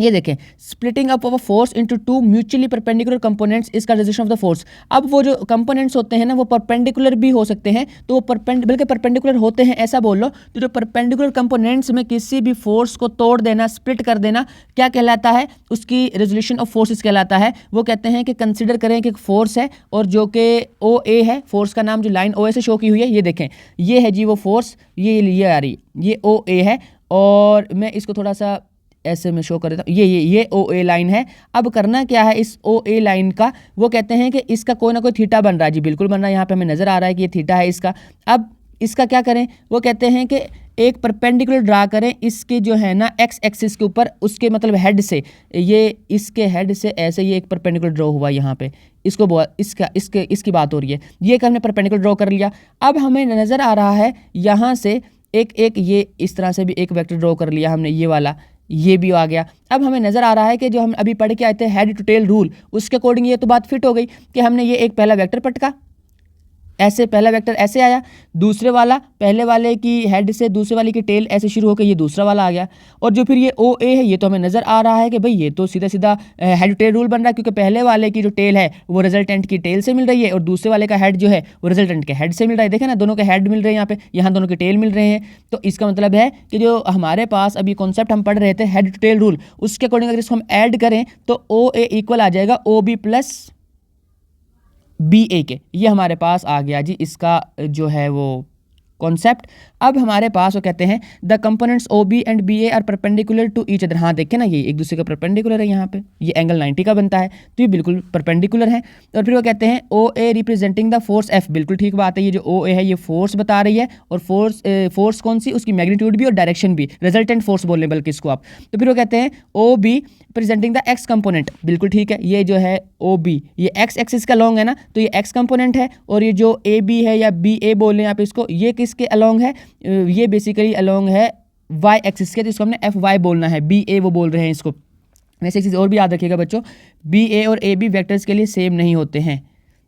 [SPEAKER 1] ये देखें, splitting up of a force into two mutually perpendicular components is called resolution of the force. अब वो जो कंपोनेंट्स होते हैं ना वो परपेंडिकुलर भी हो सकते हैं, तो वो बल्कि परपेंडिकुलर होते हैं ऐसा बोल लो। तो जो परपेंडिकुलर कंपोनेंट्स में किसी भी फोर्स को तोड़ देना, स्प्लिट कर देना, क्या कहलाता है, उसकी रेजोल्यूशन ऑफ फोर्सेस कहलाता है। वो कहते हैं कि कंसिडर करें कि एक फोर्स है और जो कि ओ ए है, फोर्स का नाम जो लाइन ओ ए से शो की हुई है, ये देखें, ये है जी वो फोर्स, ये आ रही, ये ओ ए है, और मैं इसको थोड़ा सा ऐसे में शो कर देता हूँ, ये ओ ए लाइन है। अब करना क्या है इस ओ ए लाइन का, वो कहते हैं कि इसका कोई ना कोई थीटा बन रहा है जी, बिल्कुल बन रहा है, यहाँ पे हमें नजर आ रहा है कि ये थीटा है इसका। अब इसका क्या करें, वो कहते हैं कि एक परपेंडिकुलर ड्रा करें इसके जो है ना एक्स एक्सिस के ऊपर, उसके मतलब हेड से, ये इसके हेड से ऐसे ये एक परपेंडिकुलर ड्रॉ हुआ यहाँ पे, इसकी बात हो रही है, ये हमने परपेंडिकुलर ड्रॉ कर लिया। अब हमें नजर आ रहा है यहाँ से एक ये इस तरह से भी एक वेक्टर ड्रॉ कर लिया हमने, ये वाला, ये भी आ गया। अब हमें नजर आ रहा है कि जो हम अभी पढ़ के आए थे हेड टू टेल रूल, उसके अकॉर्डिंग ये तो बात फिट हो गई कि हमने ये एक पहला वेक्टर पटका, ऐसे पहला वेक्टर ऐसे आया, दूसरे वाला पहले वाले की हेड से दूसरे वाले की टेल ऐसे शुरू होकर ये दूसरा वाला आ गया, और जो फिर ये ओ ए है, ये तो हमें नजर आ रहा है कि भाई ये तो सीधा सीधा हेड टू टेल रूल बन रहा है, क्योंकि पहले वाले की जो टेल है वो रिजल्टेंट की टेल से मिल रही है और दूसरे वाले का हेड जो है वो रिजल्टेंट के हेड से मिल रहा है। देखें ना, दोनों के हेड मिल रहे हैं यहाँ पे, यहाँ दोनों के टेल मिल रहे हैं। तो इसका मतलब है कि जो हमारे पास अभी कॉन्सेप्ट हम पढ़ रहे थे हेड टू टेल रूल, उसके अकॉर्डिंग अगर इसको हम ऐड करें तो ओ ए इक्वल आ जाएगा ओ बी प्लस बी ए के, ये हमारे पास आ गया जी इसका जो है वो कॉन्सेप्ट। अब हमारे पास वो कहते हैं the components O B and B A are perpendicular to each other. हाँ देखें ना, ये एक दूसरे का परपेंडिकुलर है, यहाँ पे ये एंगल 90 का बनता है, तो ये बिल्कुल परपेंडिकुलर है। और फिर वो कहते हैं ओ ए रिप्रेजेंटिंग द फोर्स एफ, बिल्कुल ठीक बात है, ये जो ओ ए है ये फोर्स बता रही है, और फोर्स कौन सी, उसकी मैग्नीट्यूड भी और डायरेक्शन भी, रिजल्टेंट फोर्स बोलने बल्कि इसको आप। तो फिर वो कहते हैं O B presenting the X component, बिल्कुल ठीक है, ये जो है ओ बी ये एक्स एक्सिस का लॉन्ग है ना, तो ये एक्स कंपोनेंट है, और ये जो ए बी है या बी ए बोल रहे हैं आप इसको, ये किसके अलोंग है, ये बेसिकली अलोंग है वाई एक्सिस के, तो इसको हमने एफ वाई बोलना है, बी ए वो बोल रहे हैं इसको। वैसे एक चीज़ और भी याद रखिएगा बच्चों, बी ए और ए बी वेक्टर्स के लिए सेम नहीं होते हैं,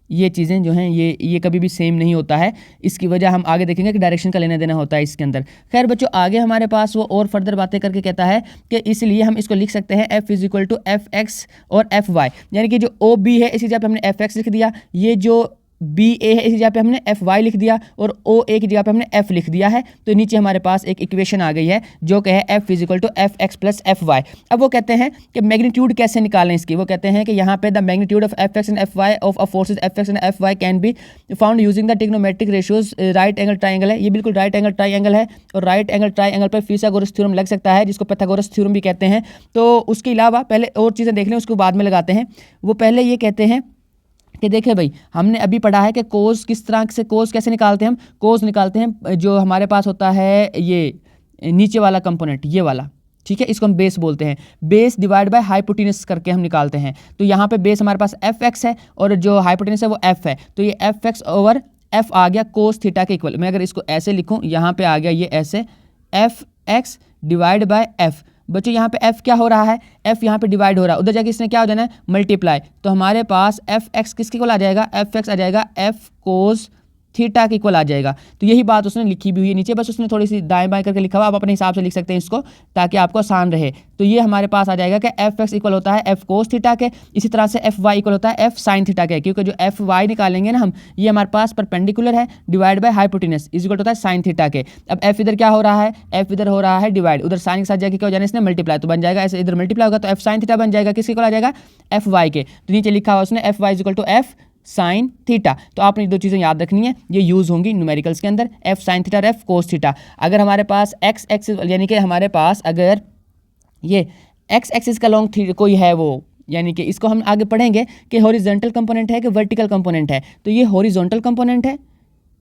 [SPEAKER 1] ये चीज़ें जो हैं ये कभी भी सेम नहीं होता है। इसकी वजह हम आगे देखेंगे कि डायरेक्शन का लेना देना होता है इसके अंदर। खैर बच्चों, आगे हमारे पास वो और फर्दर बातें करके कहता है कि इसलिए हम इसको लिख सकते हैं F is equal to F X और एफ वाई, यानी कि जो ओ बी है इसी जगह पे हमने एफ एक्स लिख दिया, ये जो बी ए है इसी जगह पे हमने एफ वाई लिख दिया, और ओ ए की जगह पे हमने एफ लिख दिया है। तो नीचे हमारे पास एक इक्वेशन आ गई है जो कि है F is equal to F X plus F Y. अब वो कहते हैं कि मैग्नीट्यूड कैसे निकालें इसकी, वो कहते हैं कि यहाँ पे the magnitude of F X and F Y of a forces F X and F Y can be found using the trigonometric ratios right angle triangle है, ये बिल्कुल राइट एंगल ट्राइंगल है, और राइट एंगल ट्राइंगल पर फिथागोरस theorem लग सकता है, जिसको पाइथागोरस थ्योरम भी कहते हैं। तो उसके अलावा पहले और चीज़ें देख लें, उसको बाद में लगाते हैं। वो पहले ये कहते हैं कि देखें भाई, हमने अभी पढ़ा है कि कोस किस तरह से, कोस कैसे निकालते हैं हम, कोस निकालते हैं जो हमारे पास होता है ये नीचे वाला कंपोनेंट, ये वाला, ठीक है, इसको हम बेस बोलते हैं, बेस डिवाइड बाय हाइपोटेनस करके हम निकालते हैं। तो यहाँ पे बेस हमारे पास एफ एक्स है और जो हाइपोटेनस है वो एफ है, तो ये एफ एक्स ओवर एफ आ गया कोस थीटा के इक्वल। मैं अगर इसको ऐसे लिखूँ, यहाँ पे आ गया ये ऐसे F x divide by F. बच्चों यहाँ पे f क्या हो रहा है, f यहाँ पे डिवाइड हो रहा है, उधर जाके इसने क्या हो जाना है मल्टीप्लाई, तो हमारे पास एफ एक्स किसके इक्वल आ जाएगा, एफ एक्स आ जाएगा एफ कोस थीटा के इक्वल आ जाएगा। तो यही बात उसने लिखी भी हुई है नीचे, बस उसने थोड़ी सी दाएं बाएं करके लिखा हुआ, आप अपने हिसाब से लिख सकते हैं इसको ताकि आपको आसान रहे। तो ये हमारे पास आ जाएगा कि एफ एक्स इक्वल होता है एफ कोस थीटा के, इसी तरह से एफ वाई इक्वल होता है एफ साइन थीटा के, क्योंकि जो एफ वाई निकालेंगे ना हम, ये हमारे पास परपेंडिकुलर है divide by hypotenuse is equal होता है साइन थीटा के। अब एफ इधर क्या हो रहा है, एफ इधर हो रहा है डिवाइड, उधर साइन के साथ जाके क्या हो जाना है इसने मल्टीप्लाई, तो बन जाएगा ऐसे, इधर मल्टीप्लाई होगा तो एफ साइन थीटा बन जाएगा, किसके इक्वल आ जाएगा एफ वाई के। तो नीचे लिखा हुआ उसने F Y is equal to F sine theta. तो आपने दो चीज़ें याद रखनी है, ये यूज़ होंगी न्यूमेरिकल्स के अंदर, एफ साइन थीटा और एफ कोस थीटा। अगर हमारे पास एक्स एक्सिस, यानी कि हमारे पास अगर ये एक्स एक्सिस का लॉन्ग कोई है वो, यानी कि इसको हम आगे पढ़ेंगे कि हॉरिजॉन्टल कंपोनेंट है कि वर्टिकल कंपोनेंट है। तो ये हॉरिजॉन्टल कंपोनेंट है,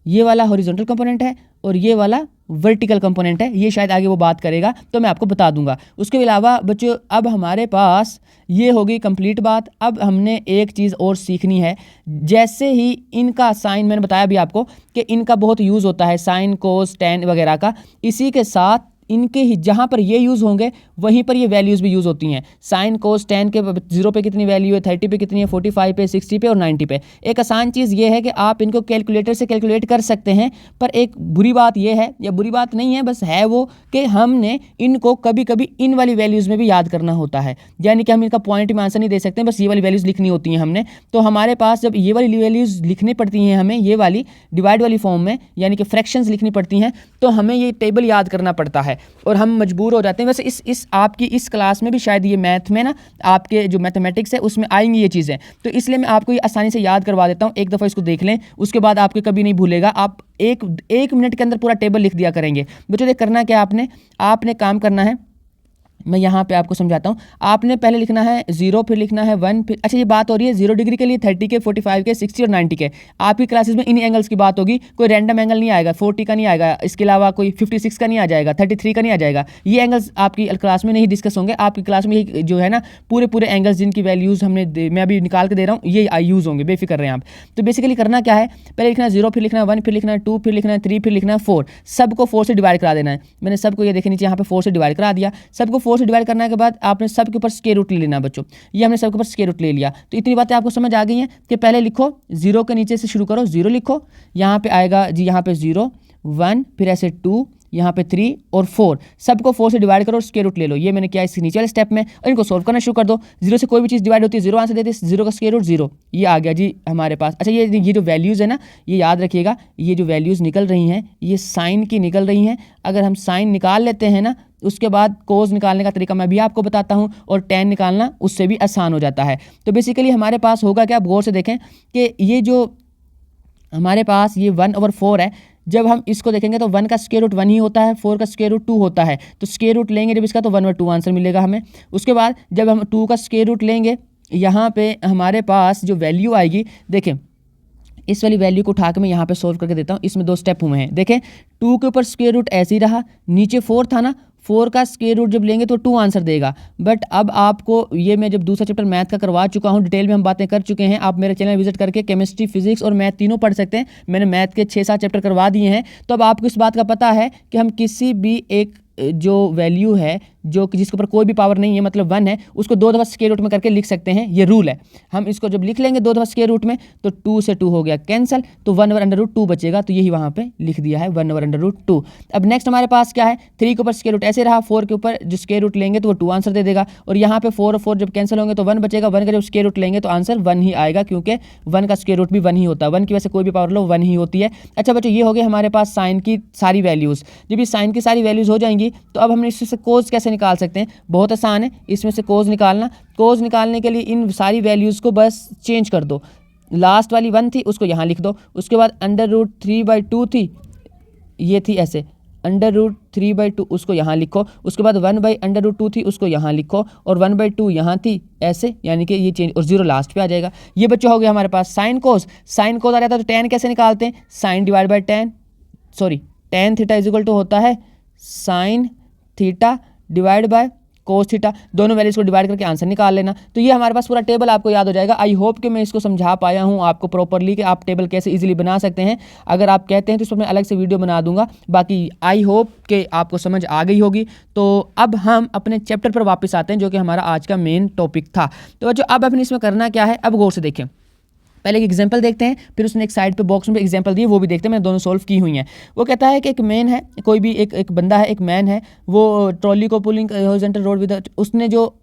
[SPEAKER 1] ये वाला हॉरिजॉन्टल कंपोनेंट है, और ये वाला वर्टिकल कंपोनेंट है, ये शायद आगे वो बात करेगा तो मैं आपको बता दूंगा। उसके अलावा बच्चों अब हमारे पास ये होगी कंप्लीट बात। अब हमने एक चीज़ और सीखनी है, जैसे ही इनका साइन, मैंने बताया भी आपको कि इनका बहुत यूज़ होता है साइन कोस टेन वगैरह का, इसी के साथ इनके ही जहाँ पर ये यूज़ होंगे वहीं पर ये वैल्यूज़ भी यूज़ होती हैं। साइन कोस टेन के 0 पे कितनी वैल्यू है, 30 पे कितनी है, 45 पे, 60 पे और 90 पे। एक आसान चीज़ ये है कि आप इनको कैलकुलेटर से कैलकुलेट कर सकते हैं, पर एक बुरी बात ये है, या बुरी बात नहीं है बस है वो, कि हमने इनको कभी कभी इन वाली वैल्यूज़ में भी याद करना होता है। यानी कि हम इनका पॉइंट में आंसर नहीं दे सकते, बस ये वाली वैल्यूज़ लिखनी होती हैं हमने। तो हमारे पास जब ये वाली वैल्यूज़ लिखनी पड़ती हैं हमें, ये वाली डिवाइड वाली फॉर्म में, यानी कि फ्रैक्शंस लिखनी पड़ती हैं, तो हमें ये टेबल याद करना पड़ता है और हम मजबूर हो जाते हैं। वैसे इस आपकी इस क्लास में भी शायद ये मैथ में ना, आपके जो मैथमेटिक्स है उसमें आएंगी ये चीज़ें, तो इसलिए मैं आपको ये आसानी से याद करवा देता हूँ। एक दफ़ा इसको देख लें, उसके बाद आपके कभी नहीं भूलेगा। आप एक मिनट के अंदर पूरा टेबल लिख दिया करेंगे। बच्चों देख करना क्या, आपने काम करना है, मैं यहाँ पे आपको समझाता हूँ। आपने पहले लिखना है 0, फिर लिखना है 1, फिर अच्छा ये बात हो रही है 0 डिग्री के लिए, 30 के, 45 के, 60 और 90 के। आपकी क्लासेस में इन एंगल्स की बात होगी, कोई रैंडम एंगल नहीं आएगा, 40 का नहीं आएगा, इसके अलावा कोई 56 का नहीं आ जाएगा, 33 का नहीं आ जाएगा। ये एंगल्स आपकी क्लास में नहीं डिस्कस होंगे। आपकी क्लास में ये जो है ना पूरे एंगल्स जिनकी वैल्यूज़ मैं अभी निकाल के दे रहा हूँ, ये यूज़ होंगे, बेफिक्र रहे हैं आप। तो बेसिकली करना क्या है, पहले लिखना है 0, फिर लिखना है 1, फिर लिखना है 2, फिर लिखना है 3, फिर लिखना है 4। सबको 4 से डिवाइड करा देना है। मैंने सबको ये देखे नीचे यहाँ पे 4 से डिवाइड करा दिया। सबको 4 से डिवाइड करने के बाद आपने सबके ऊपर स्क्वायर रूट ले लेना बच्चों। ये हमने सबके ऊपर स्क्वायर रूट ले लिया। तो इतनी बातें आपको समझ आ गई हैं कि पहले लिखो 0 के नीचे से शुरू करो, 0 लिखो, यहाँ पे आएगा जी, यहाँ पे 0, 1, फिर ऐसे 2, यहाँ पे 3 और 4। सबको 4 से डिवाइड करो और स्क्वायर रूट ले लो। ये मैंने किया इसके नीचे वाले स्टेप में, और इनको सोल्व करना शुरू कर दो। 0 से कोई भी चीज़ डिवाइड होती है 0 आंसर देते हैं, 0 का स्क्वायर रूट 0। ये आ गया जी हमारे पास। अच्छा ये जो वैल्यूज़ है ना, ये याद रखिएगा, ये जो वैल्यूज़ निकल रही हैं ये साइन की निकल रही हैं। अगर हम साइन निकाल लेते हैं ना, उसके बाद कोस निकालने का तरीका मैं भी आपको बताता हूं, और टेन निकालना उससे भी आसान हो जाता है। तो बेसिकली हमारे पास होगा क्या, आप गौर से देखें कि ये जो हमारे पास ये 1/4 है, जब हम इसको देखेंगे तो 1 का स्क्वायर रूट 1 ही होता है, 4 का स्क्वायर रूट 2 होता है। तो स्क्वायर रूट लेंगे जब इसका तो 1/2 आंसर मिलेगा हमें। उसके बाद जब हम 2 का स्क्वायर रूट लेंगे, यहाँ पे हमारे पास जो वैल्यू आएगी, देखें इस वाली वैल्यू को उठा के मैं यहाँ पे सोल्व करके देता हूँ। इसमें 2 स्टेप हुए हैं। देखें 2 के ऊपर स्क्वायर रूट ऐसे ही रहा, नीचे 4 था ना, 4 का स्क्वायर रूट जब लेंगे तो 2 आंसर देगा। बट अब आपको ये मैं जब दूसरा चैप्टर मैथ का करवा चुका हूँ, डिटेल में हम बातें कर चुके हैं। आप मेरे चैनल विजिट करके केमिस्ट्री, फिजिक्स और मैथ तीनों पढ़ सकते हैं। मैंने मैथ के 6-7 चैप्टर करवा दिए हैं। तो अब आपको इस बात का पता है कि हम किसी भी एक जो वैल्यू है जो कि जिसके ऊपर कोई भी पावर नहीं है, मतलब 1 है, उसको 2 दफ़ा स्क्वायर रूट में करके लिख सकते हैं। ये रूल है। हम इसको जब लिख लेंगे 2 दफ़ा स्क्वायर रूट में तो 2 से 2 हो गया कैंसिल, तो 1/√2 बचेगा। तो यही वहाँ पे लिख दिया है 1/√2। अब नेक्स्ट हमारे पास क्या है, 3 के ऊपर स्क्वायर रूट ऐसे रहा, 4 के ऊपर जो स्क्वायर रूट लेंगे तो वो 2 आंसर दे देगा। और यहाँ पे 4 और 4 जब कैंसिल होंगे तो 1 बचेगा। 1 का जब स्क्वायर रूट लेंगे तो आंसर 1 ही आएगा, क्योंकि 1 का स्क्वायर रूट भी 1 ही होता है। 1 की वजह से कोई भी पावर लो 1 ही होती है। अच्छा बच्चों, ये हो गए हमारे पास साइन की सारी वैल्यूज़। जब ये साइन की सारी वैल्यूज़ हो जाएंगी तो अब हम इससे कोस कैसे निकाल सकते हैं, बहुत आसान है इसमें से कोस निकालना। कोस निकालने के लिए इन सारी वैल्यूज़ को बस चेंज कर दो। लास्ट वाली 1 थी उसको यहाँ लिख दो, उसके बाद √3/2 थी, ये थी ऐसे, √3/2 उसको यहाँ लिखो, उसके बाद 1/√2 थी उसको यहाँ लिखो, और 1/2 यहाँ थी ऐसे, यानी कि ये चेंज, और 0 लास्ट पे आ जाएगा। ये बच्चों हो गया हमारे पास साइन कोस। साइन कोस आ जाता है तो tan कैसे निकालते हैं, sine divide by tan, tan theta is equal to होता है sine theta divide by cos theta. दोनों वैल्यूज को डिवाइड करके आंसर निकाल लेना। तो ये हमारे पास पूरा टेबल आपको याद हो जाएगा। आई होप कि मैं इसको समझा पाया हूँ आपको प्रॉपरली कि आप टेबल कैसे इजीली बना सकते हैं। अगर आप कहते हैं तो इस पर मैं अलग से वीडियो बना दूंगा। बाकी आई होप कि आपको समझ आ गई होगी। तो अब हम अपने चैप्टर पर वापस आते हैं जो कि हमारा आज का मेन टॉपिक था। तो बच्चों अब अपने इसमें करना क्या है, अब गौर से देखें। पहले एक एग्जांपल देखते हैं, फिर उसने एक साइड पे बॉक्स में एग्जांपल दिए वो भी देखते हैं। मैंने दोनों सॉल्व की हुई हैं। वो कहता है कि एक मैन है, कोई भी एक बंदा है, एक मैन है, वो ट्रॉली को पुलिंग हॉरिजॉन्टल रोड विद, उसने जो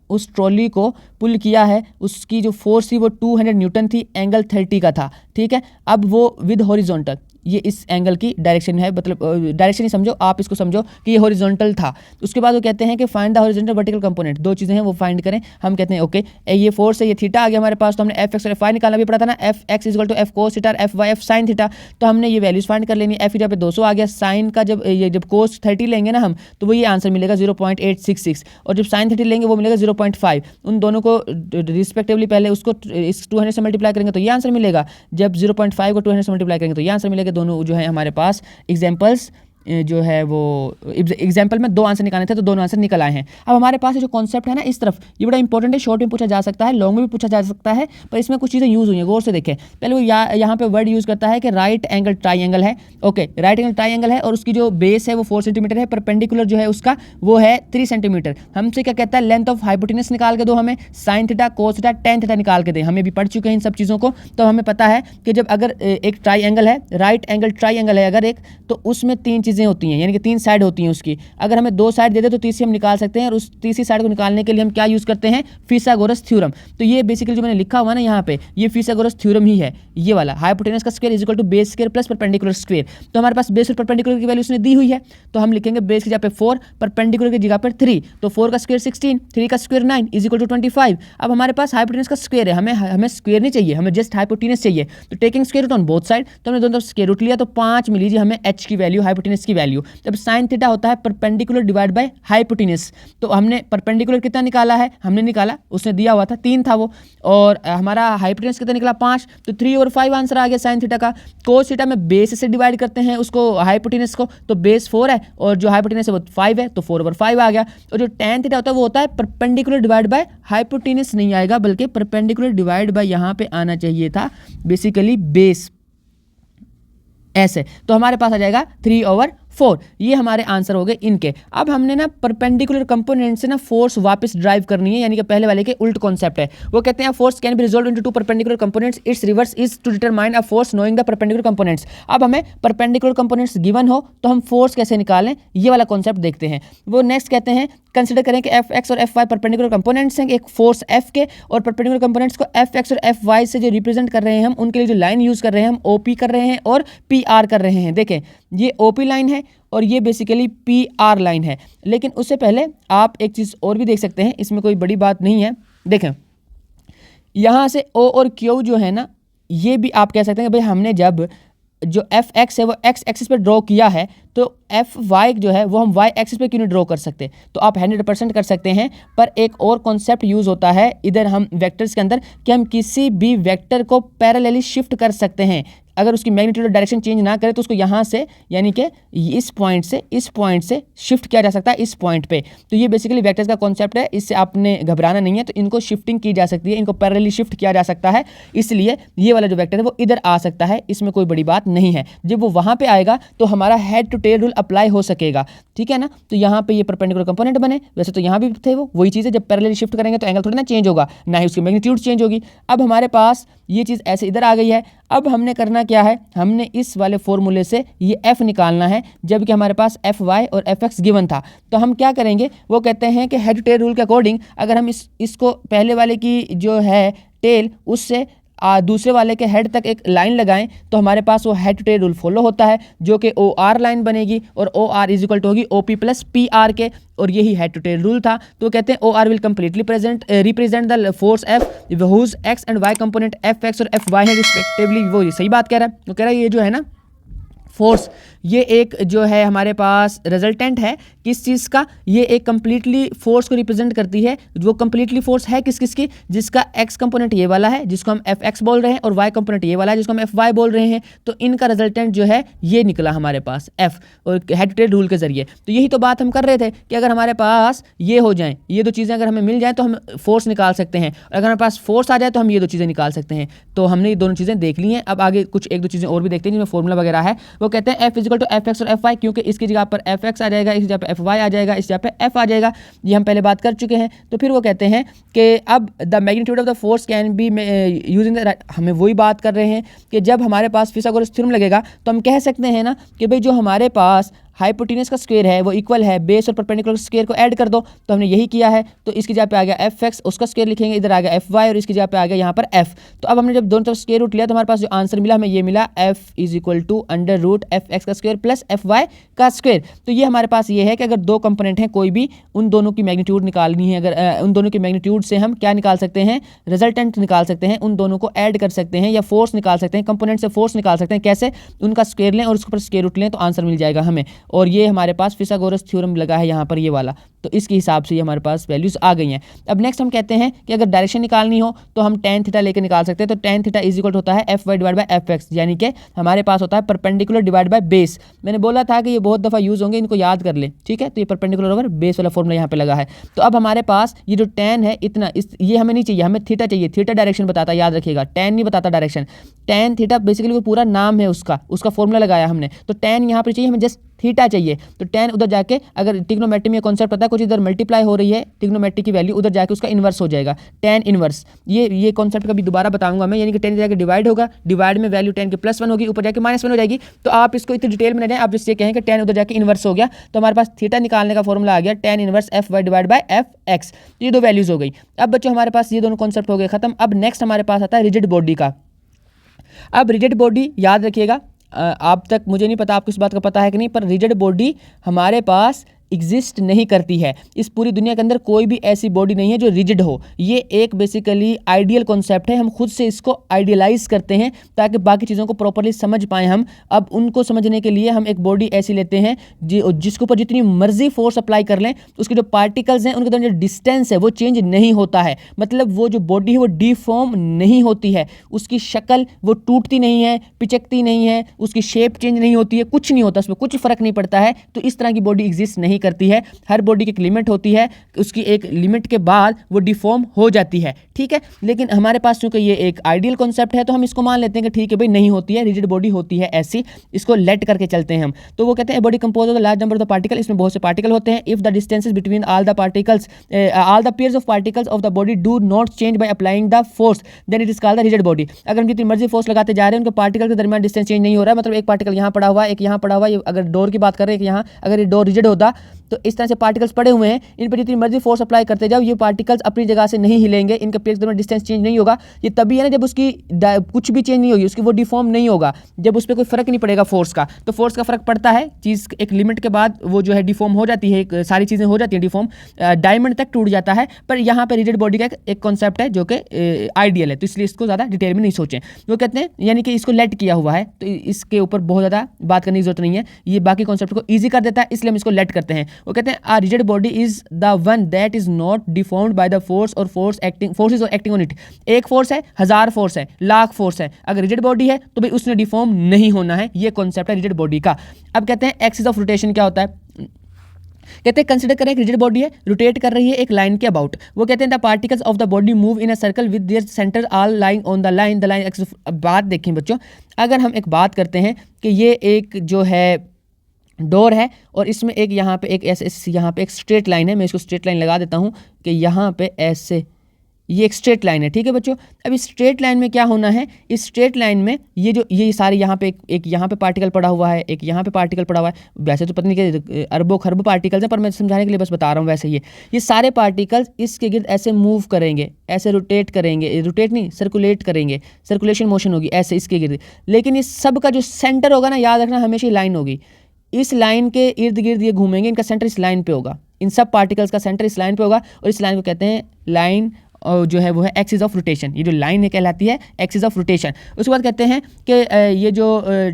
[SPEAKER 1] उस ट्रॉली को पुल किया है उसकी जो फोर्स थी वो 200 न्यूटन थी, एंगल 30 का था। ठीक है, अब वो विद हॉरिजॉन्टल, ये इस एंगल की डायरेक्शन है, मतलब डायरेक्शन ही समझो आप, इसको समझो कि ये हॉरिजॉन्टल था। उसके बाद वो कहते हैं कि find the horizontal vertical component, 2 चीज़ें हैं वो फाइंड करें। हम कहते हैं ओके, ये फोर्स है, ये थीटा आ गया हमारे पास, तो हमने एफ एक्स और एफ वाई निकालना भी पड़ा था ना, F x is equal to F cos theta, F Y F sine theta. तो हमने ये वैल्यूज फाइंड कर लेनी। एफ पे 200 आ गया, साइन का जब कोस 30 लेंगे ना हम, तो वो ये आंसर मिलेगा 0.866, और जब साइन 30 लेंगे वो मिलेगा 0.5। उन दोनों को रिस्पेक्टिवली पहले उसको इस 200 से मल्टीप्लाई करेंगे तो ये आंसर मिलेगा, जब 0.5 को 200 से मल्टीप्लाई करेंगे तो ये आंसर मिलेगा। दोनों जो है हमारे पास एग्जाम्पल्स जो है वो एग्जाम्पल में 2 आंसर निकालने थे तो 2 आंसर निकल आए हैं। अब हमारे पास जो कॉन्सेप्ट है ना इस तरफ, ये बड़ा इंपॉर्टेंट है, शॉर्ट में पूछा जा सकता है, लॉन्ग में भी पूछा जा सकता है, पर इसमें कुछ चीज़ें यूज़ हुई हैं, गौर से देखें। पहले वो यहाँ पे वर्ड यूज़ करता है कि राइट एंगल ट्राइंगल है। ओके, राइट एंगल ट्राइंगल है और उसकी जो बेस है वो 4 सेंटीमीटर है, परपेंडिकुलर जो है उसका वो है 3 सेंटीमीटर। हमसे क्या कहता है, लेंथ ऑफ हाइपोटेनस निकाल के दो, हमें sine theta, cos theta, tan theta निकाल के दे। हमें भी पढ़ चुके हैं इन सब चीज़ों को, तो हमें पता है कि जब अगर एक ट्राइंगल है, राइट एंगल ट्राइंगल है अगर एक, तो उसमें 3 चीज़ें होती हैं, यानी कि 3 साइड होती हैं उसकी। अगर हमें 2 साइड दे दे तो तीसरी हम निकाल सकते हैं, और उस तीसरी साइड को निकालने के लिए हम क्या यूज़ करते हैं, फिथागोरस थ्योरम। तो ये बेसिकली जो मैंने लिखा हुआ ना यहाँ पे, ये फिथागोरस थ्योरम ही है, ये वाला हाइपोटेनस का square is equal to base square plus perpendicular square. तो हमारे पास बेस और परपेंडिकुलर की वैल्यू उसने दी हुई है, तो हम लिखेंगे बेस की जगह पे 4, परपेंडिकुलर की जगह पर 3, तो 4 का स्क्वायर 16, 3 का स्क्वायर 9 इज इक्वल टू 25। अब हमारे पास हाइपोटेनस का स्क्वायर है, हमें स्क्वायर नहीं चाहिए, हमें जस्ट हाइपोटेनस चाहिए। तो taking square root on both side, तो हमने दोनों तरफ स्क्वायर रूट लिया, तो 5 मिली जी हमें h की वैल्यू, हाइपोटेनस की वैल्यू। जब साइन थीटा होता है परपेंडिकुलर डिवाइड बाय हाइपोटेनस, तो हमने परपेंडिकुलर कितना निकाला है, हमने निकाला, उसने दिया हुआ था 3 था वो, और हमारा हाइपोटेनस कितना निकला 5, तो 3 और 5 आंसर आ गया साइन थीटा का। कोस थीटा में बेस से डिवाइड करते हैं उसको, हाइपोटेनस को, तो बेस 4 है और जो हाइपोटेनस है वो 5 है, तो 4 ओवर 5 आ गया। और जो tan थीटा होता है वो होता है परपेंडिकुलर डिवाइड बाय हाइपोटेनस नहीं आएगा, बल्कि परपेंडिकुलर डिवाइड बाय यहाँ पे आना चाहिए था बेसिकली बेस, ऐसे। तो हमारे पास आ जाएगा 3 ओवर 4। ये हमारे आंसर हो गए इनके। अब हमने ना परपेंडिकुलर कंपोनेंट से ना फोर्स वापस ड्राइव करनी है, यानी कि पहले वाले के उल्ट कॉन्सेप्ट है। वो कहते हैं force can be resolve into 2 perpendicular components, its reverse is to determine a force knowing the perpendicular components. अब हमें परपेंडिकुलर कंपोनेंट्स गिवन हो तो हम फोर्स कैसे निकालें, ये वाला कॉन्सेप्ट देखते हैं। वो नेक्स्ट कहते हैं कंसिडर करें कि एफ एक्स और एफ वाई परपेंडिकुलर कंपोनेंट्स हैं, एक फोर्स एफ के, और परपेंडिकुलर कंपोनेंट्स को एफ एक्स और एफ वाई से जो रिप्रेजेंट कर रहे हैं हम, उनके लिए जो लाइन यूज कर रहे हैं हम ओपी कर रहे हैं और पी आर कर रहे हैं। देखें ये ओपी लाइन है और ये बेसिकली पी आर लाइन है। लेकिन उससे पहले आप एक चीज़ और भी देख सकते हैं, इसमें कोई बड़ी बात नहीं है। देखें यहाँ से ओ और क्यू जो है ना, ये भी आप कह सकते हैं कि भाई हमने जब जो एफ एक्स है वो एक्स एक्सिस पे ड्रॉ किया है, तो एफ वाई जो है वो हम वाई एक्सिस पे क्यों नहीं ड्रॉ कर सकते। तो आप 100% कर सकते हैं, पर एक और कॉन्सेप्ट यूज़ होता है इधर हम वेक्टर्स के अंदर कि हम किसी भी वेक्टर को पैरेलली शिफ्ट कर सकते हैं। अगर उसकी मैग्नीट्यूड और डायरेक्शन चेंज ना करे तो उसको यहाँ से, यानी कि इस पॉइंट से शिफ्ट किया जा सकता है इस पॉइंट पे। तो ये बेसिकली वेक्टर्स का कॉन्सेप्ट है, इससे आपने घबराना नहीं है। तो इनको शिफ्टिंग की जा सकती है, इनको पैरेलली शिफ्ट किया जा सकता है, इसलिए ये वाला जो वेक्टर है वो इधर आ सकता है, इसमें कोई बड़ी बात नहीं है। जब वो वहाँ पे आएगा तो हमारा head to tail rule apply हो सकेगा, ठीक है ना। तो यहाँ पे ये परपेंडिकुलर कंपोनेंट बने, वैसे तो यहाँ भी थे वो, वही चीज़ है। जब पैरेलली शिफ्ट करेंगे तो एंगल थोड़ी ना चेंज होगा, ना ही उसकी मैग्नीट्यूड चेंज होगी। अब हमारे पास ये चीज़ ऐसे इधर आ गई है। अब हमने करना क्या है, हमने इस वाले फॉर्मूले से ये f निकालना है, जबकि हमारे पास एफ वाई और एफ एक्स गिवन था। तो हम क्या करेंगे, वो कहते हैं कि हेड टू टेल रूल के अकॉर्डिंग अगर हम इसको पहले वाले की जो है टेल उससे दूसरे वाले के हेड तक एक लाइन लगाएं, तो हमारे पास वो head to tail rule follow होता है, जो कि ओ आर लाइन बनेगी, और O R is equal to होगी O P plus P R के, और यही हेड टू टेल रूल था। तो कहते हैं O R will completely represent the force F whose X and Y component F X और एफ वाई है रिस्पेक्टिवली। वो ये सही बात कह रहा है, वो कह रहा है ये जो है ना फोर्स, ये एक जो है हमारे पास रिजल्टेंट है किस चीज़ का, ये एक कंप्लीटली फोर्स को रिप्रेजेंट करती है। वो कंप्लीटली फोर्स है किस किस की, जिसका एक्स कंपोनेंट ये वाला है जिसको हम एफ एक्स बोल रहे हैं, और वाई कंपोनेंट ये वाला है जिसको हम एफ वाई बोल रहे हैं। तो इनका रिजल्टेंट जो है ये निकला हमारे पास एफ, और हेड टू टेल रूल के जरिए। तो यही तो बात हम कर रहे थे कि अगर हमारे पास ये हो जाए, ये दो चीज़ें अगर हमें मिल जाए तो हम फोर्स निकाल सकते हैं, और अगर हमारे पास फोर्स आ जाए तो हम ये दो चीज़ें निकाल सकते हैं। तो हमने ये दोनों चीज़ें देख ली हैं। अब आगे कुछ एक दो चीज़ें और भी देखते हैं जिसमें फॉर्मूला वगैरह है। वो कहते हैं F is equal to F X और एफ वाई, क्योंकि इसकी जगह पर एफ एक्स आ जाएगा, इस जगह पर एफ वाई आ जाएगा, इस जगह पर एफ आ जाएगा। ये हम पहले बात कर चुके हैं। तो फिर वो कहते हैं कि अब the magnitude of the force can be using the, हमें वही बात कर रहे हैं कि जब हमारे पास फिथागोरस थ्योरम लगेगा तो हम कह सकते हैं ना कि भाई जो हमारे पास हाइपोटेनस का स्क्वायर है वो इक्वल है बेस और परपेंडिकुलर स्क्वायर को ऐड कर दो। तो हमने यही किया है। तो इसकी जगह पे आ गया एफ एक्स, उसका स्क्वायर लिखेंगे, इधर आ गया एफ वाई, और इसकी जगह पे आ गया यहाँ पर एफ। तो अब हमने जब दोनों तरफ स्क्वायर रूट लिया तो हमारे पास जो आंसर मिला हमें ये मिला F is equal to under root F X का स्क्वायर प्लस एफ वाई का स्क्वायर। तो ये हमारे पास ये है कि अगर दो कंपोनेंट हैं कोई भी, उन दोनों की मैग्नीट्यूड निकालनी है, अगर उन दोनों की मैग्नीट्यूड से हम क्या निकाल सकते हैं, रिजल्टेंट निकाल सकते हैं, उन दोनों को ऐड कर सकते हैं, या फोर्स निकाल सकते हैं, कंपोनेंट से फोर्स निकाल सकते हैं। कैसे, उनका स्क्वायर लें और उसके ऊपर स्क्वायर रूट लें तो आंसर मिल जाएगा हमें। और ये हमारे पास फिथागोरस थ्योरम लगा है यहाँ पर ये वाला, तो इसके हिसाब से ये हमारे पास वैल्यूज आ गई हैं। अब नेक्स्ट हम कहते हैं कि अगर डायरेक्शन निकालनी हो तो हम tan थीटा लेके निकाल सकते हैं। तो tan थीटा इज इक्वल होता है fy डिवाइड बाय fx, यानी कि हमारे पास होता है परपेंडिकुलर डिवाइड बाय बेस। मैंने बोला था कि ये बहुत दफ़ा यूज़ होंगे, इनको याद कर ले, ठीक है। तो ये परपेंडिकुलर ओवर बेस वाला फॉर्मूला यहाँ पे लगा है। तो अब हमारे पास ये जो tan है इतना, ये हमें नहीं चाहिए, हमें थीटा चाहिए। थीटा डायरेक्शन बताता है, याद रखिएगा, tan नहीं बताता डायरेक्शन। tan थीटा बेसिकली वो पूरा नाम है उसका फॉर्मूला लगाया हमने। तो tan यहाँ पर चाहिए, हमें जस्ट थीटा चाहिए। तो tan उधर जाके, अगर ट्रिग्नोमेट्री में कॉन्सेप्ट पता है, कुछ इधर मल्टीप्लाई हो रही है ट्रिग्नोमेट्री की वैल्यू, उधर जाके उसका इन्वर्स हो जाएगा, tan इन्वर्स। ये कॉन्सेप्ट कभी दोबारा बताऊंगा मैं, यानी कि tan जाके डिवाइड होगा, डिवाइड में वैल्यू tan के +1 होगी, ऊपर जाके -1 हो जाएगी। तो आप इसको इतनी डिटेल में ना जाएं, आप जिससे कहें कि tan उधर जाके इन्वर्स हो गया, तो हमारे पास थीटा निकालने का फॉर्मूला आ गया tan inverse fy divide by fx। ये दो वैल्यूज हो गई। अब बच्चों हमारे पास ये दोनों कॉन्सेप्ट हो गए खत्म। अब नेक्स्ट हमारे पास आता है रिजिड बॉडी का। अब रिजिड बॉडी याद रखिएगा, आप तक मुझे नहीं पता आपको इस बात का पता है कि नहीं, पर रिजिड बॉडी हमारे पास एग्जिस्ट नहीं करती है। इस पूरी दुनिया के अंदर कोई भी ऐसी बॉडी नहीं है जो रिजिड हो। ये एक बेसिकली आइडियल कॉन्सेप्ट है, हम खुद से इसको आइडियलाइज करते हैं ताकि बाकी चीज़ों को प्रॉपरली समझ पाएँ हम। अब उनको समझने के लिए हम एक बॉडी ऐसी लेते हैं जिसके ऊपर जितनी मर्जी फोर्स अप्लाई कर लें, उसके जो पार्टिकल्स हैं उनके अंदर जो डिस्टेंस है वो चेंज नहीं होता है। मतलब वो जो बॉडी है वो डिफॉर्म नहीं होती है, उसकी शक्ल वो टूटती नहीं है, पिचकती नहीं है, उसकी शेप चेंज नहीं होती है, कुछ नहीं होता, उसमें कुछ फर्क नहीं पड़ता है। तो इस तरह की बॉडी एग्जिस्ट नहीं करती है। हर बॉडी की एक लिमिट होती है, उसकी एक लिमिट के बाद वो डिफॉर्म हो जाती है, ठीक है। लेकिन हमारे पास चूंकि ये एक आइडियल कॉन्सेप्ट है तो हम इसको मान लेते हैं कि ठीक है भाई, नहीं होती है, रिजिड बॉडी होती है ऐसी, इसको लेट करके चलते हैं हम। तो वो कहते हैं body compose of the large number of the particle, इसमें बहुत से पार्टिकल होते हैं। If the distances between all the particles, all the pairs of particles of the body do not change by applying the force, then it is called the rigid body. अगर हम जितनी मर्जी force लगाते जा रहे हैं, उनके पार्टिकल के दरमियान डिस्टेंस चेंज नहीं हो रहा है, मतलब एक पार्टिकल यहाँ पड़ा हुआ है, एक यहाँ पड़ा हुआ है, अगर डोर की बात कर रहे हैं कि यहाँ अगर ये डोर रिजिड होता तो इस तरह से पार्टिकल्स पड़े हुए हैं, इन पर जितनी मर्जी फोर्स अप्लाई करते जाओ, ये पार्टिकल्स अपनी जगह से नहीं हिलेंगे, इनके पेयर्स में डिस्टेंस चेंज नहीं होगा। ये तभी है ना जब उसकी कुछ भी चेंज नहीं होगी, उसकी वो डिफॉर्म नहीं होगा, जब उस पर कोई फर्क नहीं पड़ेगा फोर्स का। तो फोर्स का फर्क पड़ता है, चीज़ एक लिमिट के बाद वो जो है डिफॉर्म हो जाती है, सारी चीज़ें हो जाती हैं डिफॉर्म, डायमंड तक टूट जाता है। पर यहाँ पर रिजिड बॉडी का एक कॉन्सेप्ट है जो कि आइडियल है, तो इसलिए इसको ज़्यादा डिटेल में नहीं सोचें। वो कहते हैं यानी कि इसको लेट किया हुआ है, तो इसके ऊपर बहुत ज़्यादा बात करने की जरूरत नहीं है, ये बाकी कॉन्सेप्ट को ईजी कर देता है, इसलिए हम इसको लेट करते हैं। वो कहते हैं rigid body is the one that is not deformed by the forces or acting on it। एक फोर्स है, 1000 फोर्स है, लाख फोर्स है, अगर रिजिड बॉडी है तो भाई उसने डिफॉर्म नहीं होना है। ये कॉन्सेप्ट है रिजिड बॉडी का। अब कहते हैं एक्सिस ऑफ रोटेशन क्या होता है। कहते हैं कंसिडर करें एक रिजिड बॉडी है, रोटेट कर रही है एक लाइन के अबाउट। वो कहते हैं the particles of the body move in a circle with their centre all lying on the line axis. अब बात देखें बच्चों, अगर हम एक बात करते हैं कि ये एक जो है डोर है और इसमें एक यहाँ पे एक ऐसे यहाँ पे एक स्ट्रेट लाइन है, मैं इसको स्ट्रेट लाइन लगा देता हूँ कि यहाँ पे ऐसे ये एक स्ट्रेट लाइन है, ठीक है बच्चों। अब इस स्ट्रेट लाइन में क्या होना है, इस स्ट्रेट लाइन में ये सारे यहाँ पे एक यहाँ पे पार्टिकल पड़ा हुआ है, एक यहाँ पे पार्टिकल पड़ा हुआ है। वैसे तो पता नहीं कि अरबों खरबों पार्टिकल्स हैं, पर मैं समझाने के लिए बस बता रहा हूँ। वैसे ये सारे पार्टिकल्स इसके गिर्द ऐसे मूव करेंगे, ऐसे रोटेट करेंगे, रोटेट नहीं सर्कुलेट करेंगे, सर्कुलेशन मोशन होगी ऐसे इसके गिर्द। लेकिन इस सब का जो सेंटर होगा ना, याद रखना हमेशा ही लाइन होगी, इस लाइन के इर्द गिर्द ये घूमेंगे, इनका सेंटर इस लाइन पे होगा, इन सब पार्टिकल्स का सेंटर इस लाइन पे होगा और इस लाइन को कहते हैं लाइन और जो है वो है एक्सिस ऑफ रोटेशन। ये जो लाइन है कहलाती है एक्सिस ऑफ रोटेशन। उसके बाद कहते हैं कि ये जो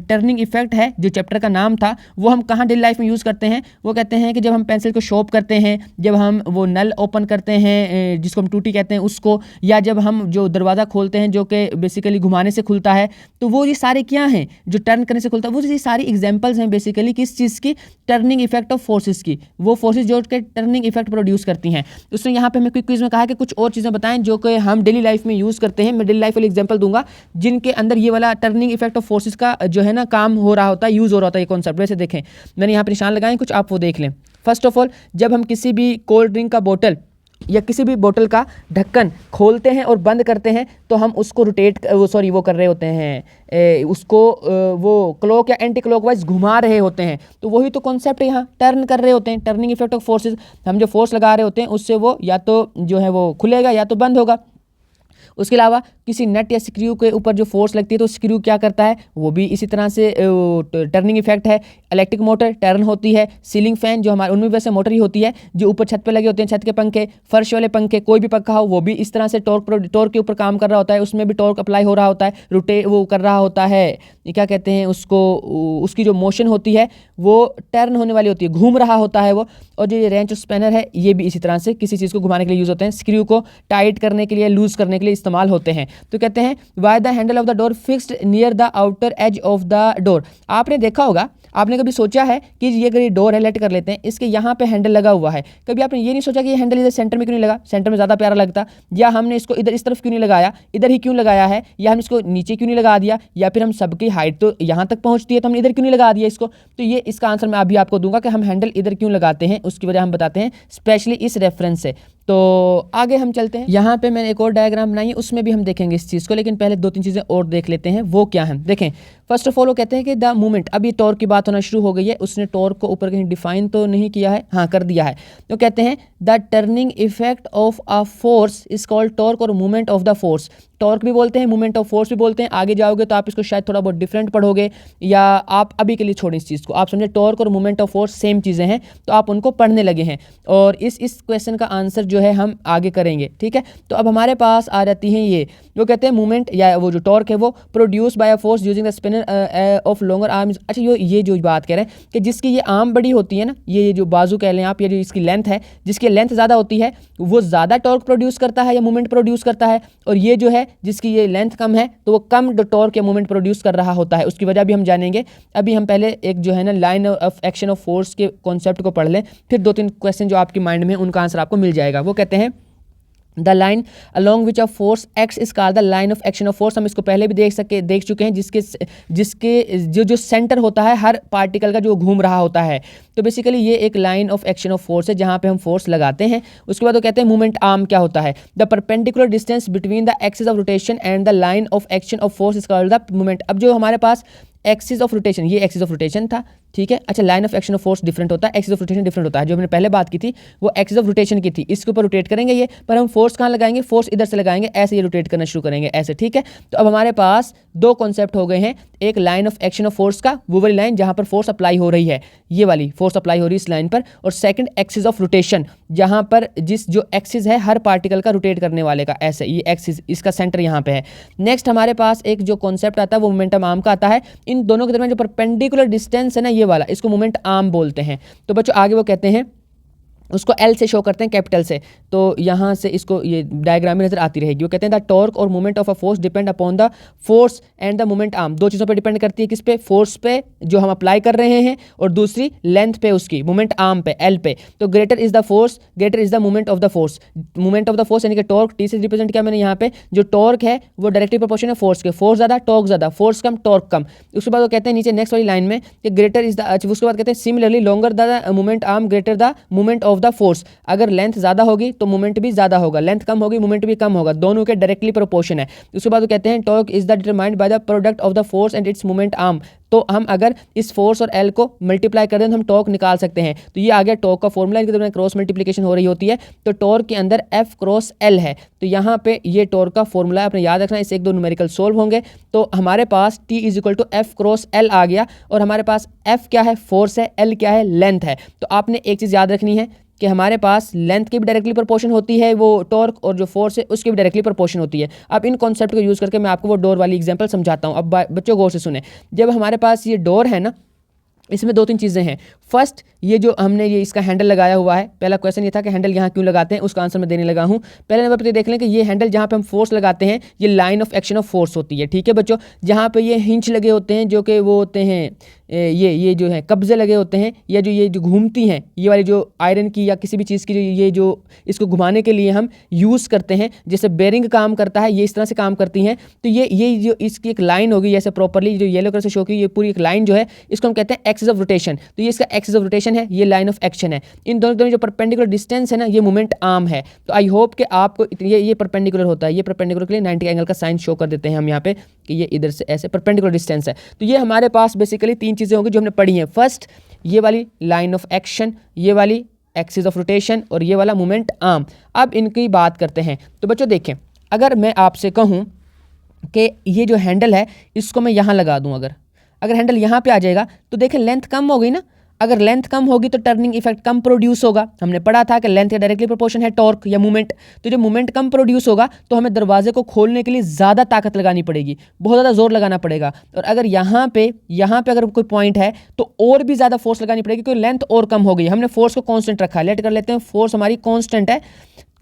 [SPEAKER 1] टर्निंग इफेक्ट है, जो चैप्टर का नाम था, वो हम कहाँ डेली लाइफ में यूज़ करते हैं। वो कहते हैं कि जब हम पेंसिल को शॉर्प करते हैं, जब हम वो नल ओपन करते हैं जिसको हम टूटी कहते हैं उसको, या जब हम जो दरवाज़ा खोलते हैं जो कि बेसिकली घुमाने से खुलता है, तो वो ये सारे क्या हैं जो टर्न करने से खुलता है, वो ये सारी एग्जाम्पल्स हैं बेसिकली किस चीज़ की, टर्निंग इफेक्ट ऑफ फोर्सेस की। वो फोर्सेस जो कि टर्निंग इफेक्ट प्रोड्यूस करती हैं। उसने यहाँ पे हमें क्विज में कहा है कि कुछ और चीज़ें बताएं जो कि हम डेली लाइफ में यूज़ करते हैं। मैं डेली लाइफ वाली एग्जांपल दूंगा जिनके अंदर ये वाला टर्निंग इफेक्ट ऑफ फोर्सेस का जो है ना काम हो रहा होता है, यूज़ हो रहा होता है ये कॉन्सेप्ट। वैसे देखें मैंने यहाँ पर निशान लगाए कुछ, आप वो देख लें। फर्स्ट ऑफ ऑल, जब हम किसी भी कोल्ड ड्रिंक का बोतल या किसी भी बोतल का ढक्कन खोलते हैं और बंद करते हैं तो हम उसको वो कर रहे होते हैं, उसको वो क्लॉक या एंटी क्लॉकवाइज घुमा रहे होते हैं। तो वही तो कॉन्सेप्ट है, यहाँ टर्न कर रहे होते हैं, टर्निंग इफेक्ट ऑफ फोर्सेस। हम जो फोर्स लगा रहे होते हैं उससे वो या तो जो है वो खुलेगा या तो बंद होगा। उसके अलावा किसी नट या स्क्रू के ऊपर जो फोर्स लगती है तो स्क्रू क्या करता है, वो भी इसी तरह से टर्निंग इफेक्ट है। इलेक्ट्रिक मोटर टर्न होती है। सीलिंग फैन जो हमारे उनमें वैसे मोटर ही होती है, जो ऊपर छत पे लगे होते हैं, छत के पंखे, फर्श वाले पंखे, कोई भी पंखा हो वो भी इस तरह से टॉर्क के ऊपर काम कर रहा होता है, उसमें भी टॉर्क अप्लाई हो रहा होता है, वो कर रहा होता है, ये क्या कहते हैं उसको, उसकी जो मोशन होती है वो टर्न होने वाली होती है, घूम रहा होता है वो। और जो ये रेंच और स्पैनर है ये भी इसी तरह से किसी चीज़ को घुमाने के लिए यूज़ होते हैं, स्क्रू को टाइट करने के लिए, लूज करने के लिए इस्तेमाल होते हैं। तो कहते हैं why the handle of the door fixed near the outer as of the door. आपने देखा होगा, आपने कभी सोचा है कि ये अगर ये डोर है, लेट कर लेते हैं, इसके यहाँ पे हैंडल लगा हुआ है, कभी आपने ये नहीं सोचा कि ये हैंडल इधर सेंटर में क्यों नहीं लगा, सेंटर में ज़्यादा प्यारा लगता, या हमने इसको इधर इस तरफ क्यों नहीं लगाया, इधर ही क्यों लगाया है, या हम इसको नीचे क्यों नहीं लगा दिया, या फिर हम सबकी हाइट तो यहाँ तक पहुँचती है तो हमने इधर क्यों नहीं लगा दिया इसको। तो ये इसका आंसर मैं अभी आपको दूंगा कि हम हैंडल इधर क्यों लगाते हैं, उसकी वजह हम बताते हैं स्पेशली इस रेफरेंस से। तो आगे हम चलते हैं, यहाँ पे मैंने एक और डायग्राम बनाई है, उसमें भी हम देखेंगे इस चीज़ को, लेकिन पहले 2-3 चीज़ें और देख लेते हैं वो क्या है। देखें, फर्स्ट ऑफ ऑल वो कहते हैं कि द मूवमेंट, अब ये टॉर्क की बात होना शुरू हो गई है, उसने टॉर्क को ऊपर कहीं डिफाइन तो नहीं किया है, हाँ कर दिया है। तो कहते हैं the turning effect of a force is called torque और movement of the force. Torque भी बोलते हैं, मूवमेंट ऑफ फोर्स भी बोलते हैं। आगे जाओगे तो आप इसको शायद थोड़ा बहुत डिफरेंट पढ़ोगे, या आप अभी के लिए छोड़ें इस चीज़ को, आप समझे टॉर्क और मूवमेंट ऑफ फोर्स सेम चीज़ें हैं, तो आप उनको पढ़ने लगे हैं, और इस क्वेश्चन का आंसर जो है हम आगे करेंगे, ठीक है। तो अब हमारे पास आ जाती हैं ये, जो कहते हैं मूवमेंट या वो जो टॉर्क है वो produce by a force using the spinner of longer arms. अच्छा, ये जो बात कह रहे हैं कि जिसकी ये आर्म बड़ी होती है ना, ये जो बाजू कह लें आप, ये जो इसकी लेंथ है, जिसकी लेंथ ज़्यादा होती है वो ज़्यादा टॉर्क प्रोड्यूस करता है या मूवमेंट प्रोड्यूस करता है, और ये जो है जिसकी ये लेंथ कम है तो वो कम टॉर्क या मूवमेंट प्रोड्यूस कर रहा होता है। उसकी वजह भी हम जानेंगे। अभी हम पहले एक जो है ना line of action of force के कॉन्सेप्ट को पढ़ लें, फिर 2-3 क्वेश्चन जो आपके माइंड में उनका आंसर आपको मिल जाएगा। वो कहते हैं the line along which a force x is called the line of action of force. हम इसको पहले भी देख चुके हैं, जिसके जो सेंटर होता है हर पार्टिकल का जो घूम रहा होता है। तो बेसिकली ये एक line of action of force है जहाँ पे हम फोर्स लगाते हैं। उसके बाद वो कहते हैं मूवमेंट आर्म क्या होता है, the perpendicular distance between the axis of rotation and the line of action of force is called the movement. अब जो हमारे पास एक्सिस ऑफ रोटेशन, ये एक्सिस ऑफ रोटेशन था, ठीक है। अच्छा, line of action of force different होता है, एक्सिस ऑफ रोटेशन डिफरेंट होता है। जो हमने पहले बात की थी वो एक्सिस ऑफ रोटेशन की थी, इसके ऊपर रोटेट करेंगे ये, पर हम फोर्स कहाँ लगाएंगे, फोर्स इधर से लगाएंगे, ऐसे ये रोटेट करना शुरू करेंगे ऐसे, ठीक है। तो अब हमारे पास 2 कॉन्सेप्ट हो गए हैं, एक line of action of force का, वो वाली लाइन जहाँ पर फोर्स अप्लाई हो रही है, ये वाली फोर्स अप्लाई हो रही है इस लाइन पर, और सेकंड एक्सिस ऑफ रोटेशन, जहाँ पर जो एक्सिस है हर पार्टिकल का रोटेट करने वाले का, ऐसे ये एक्सिस, इसका सेंटर यहाँ पे है। नेक्स्ट हमारे पास एक जो कॉन्सेप्ट आता है वो मोमेंटम आर्म का आता है। इन दोनों के दरमियान जो परपेंडिकुलर डिस्टेंस है ना, ये वाला, इसको मोमेंट आर्म बोलते हैं। तो बच्चों आगे वो कहते हैं, उसको एल से शो करते हैं, कैपिटल से, तो यहाँ से इसको ये डायग्राम में नजर आती रहेगी। वो कहते हैं द टॉर्क और movement of a force depend upon the force and the movement arm. 2 चीज़ों पे डिपेंड करती है, किस पे, फोर्स पे जो हम अप्लाई कर रहे हैं, और दूसरी लेंथ पे उसकी, मूवमेंट आर्म पे, एल पे। तो greater is the force, greater is the movement of the force. Movement of the force यानी कि टॉर्क, टी से रिप्रेजेंट किया मैंने यहाँ पे, जो टॉर्क है वो डायरेक्टली प्रोपोर्शन है फोर्स के, फोर्स ज़्यादा टॉर्क ज़्यादा, फोर्स कम टॉर्क कम। उसके बाद वो कहते हैं नीचे नेक्स्ट वाली लाइन में कि ग्रेटर इज द, उसके बाद कहते हैं similarly longer the movement arm greater the movement of the force. अगर लेंथ ज़्यादा होगी तो मूवमेंट भी ज़्यादा होगा, लेंथ कम होगी मूवमेंट भी कम होगा, दोनों के डायरेक्टली प्रोपोर्शन है। उसके बाद वो कहते हैं torque is the determined by the product of the force and it's movement arm. तो हम अगर इस फोर्स और एल को मल्टीप्लाई कर दें तो हम टॉर्क निकाल सकते हैं। तो ये आ गया टॉर्क का फॉर्मूला, इनके दरमियान क्रॉस मल्टीप्लिकेशन हो रही होती है, तो टॉर्क के अंदर एफ क्रॉस एल है। तो यहाँ पे ये टॉर्क का फॉर्मूला है, आपने याद रखना, इससे 1-2 न्यूमेरिकल सोल्व होंगे। तो हमारे पास T is equal to F cross L आ गया, और हमारे पास एफ क्या है, फोर्स है, एल क्या है, लेंथ है। तो आपने एक चीज़ याद रखनी है कि हमारे पास लेंथ की भी डायरेक्टली प्रोपोर्शन होती है वो टॉर्क, और जो फोर्स है उसकी भी डायरेक्टली प्रोपोर्शन होती है। अब इन कॉन्सेप्ट को यूज़ करके मैं आपको वो डोर वाली एग्जांपल समझाता हूँ। अब बच्चों गौर से सुने, जब हमारे पास ये डोर है ना, इसमें 2-3 चीज़ें हैं। फर्स्ट, ये जो हमने ये इसका हैंडल लगाया हुआ है, पहला क्वेश्चन ये था कि हैंडल यहाँ क्यों लगाते हैं, उसका आंसर मैं देने लगा हूँ। पहले नंबर पर देख लें कि ये हैंडल जहाँ पे हम फोर्स लगाते हैं, ये line of action of force होती है, ठीक है बच्चों। जहाँ पे ये हिंच लगे होते हैं, जो कि वो होते हैं ये जो है कब्जे लगे होते हैं, या जो ये जो घूमती हैं, ये वाली जो आयरन की या किसी भी चीज़ की ये जो इसको घुमाने के लिए हम यूज़ करते हैं, जैसे बेरिंग काम करता है, ये इस तरह से काम करती हैं। तो ये जो इसकी एक लाइन होगी, जैसे प्रॉपरली जो येलो कलर से शो की, ये पूरी एक लाइन जो है, इसको हम कहते हैं एक्सिस ऑफ रोटेशन। तो ये इसका एक्सिस ऑफ रोटेशन है, ये लाइन ऑफ एक्शन है। इन दोनों जो परपेंडिकुलर डिस्टेंस है ना, ये मूवमेंट आर्म है। तो आई होप कि आपको ये परपेंडिकुलर होता है, ये परपेंडिकुलर के लिए 90 एंगल का साइन शो कर देते हैं हम यहाँ पे कि ये इधर से ऐसे परपेंडिकुलर डिस्टेंस है। तो ये हमारे पास बेसिकली 3 चीज़ें होंगी जो हमने पढ़ी हैं। फर्स्ट, ये वाली लाइन ऑफ एक्शन, ये वाली एक्सिस ऑफ रोटेशन, और ये वाला मूवमेंट आर्म। अब इनकी बात करते हैं। तो बच्चों देखें, अगर मैं आपसे कहूँ कि ये जो हैंडल है इसको मैं यहाँ लगा दूँ, अगर हैंडल यहाँ पे आ जाएगा तो देखें लेंथ कम हो गई ना। अगर लेंथ कम होगी तो टर्निंग इफेक्ट कम प्रोड्यूस होगा। हमने पढ़ा था कि लेंथ का डायरेक्टली प्रोपोर्शन है टॉर्क या मूवमेंट। तो जब मूवमेंट कम प्रोड्यूस होगा तो हमें दरवाजे को खोलने के लिए ज़्यादा ताकत लगानी पड़ेगी, बहुत ज़्यादा जोर लगाना पड़ेगा। और अगर यहाँ पे अगर कोई पॉइंट है तो और भी ज़्यादा फोर्स लगानी पड़ेगी क्योंकि लेंथ और कम हो गई। हमने फोर्स को कॉन्स्टेंट रखा है, लेट कर लेते हैं फोर्स हमारी कॉन्स्टेंट है।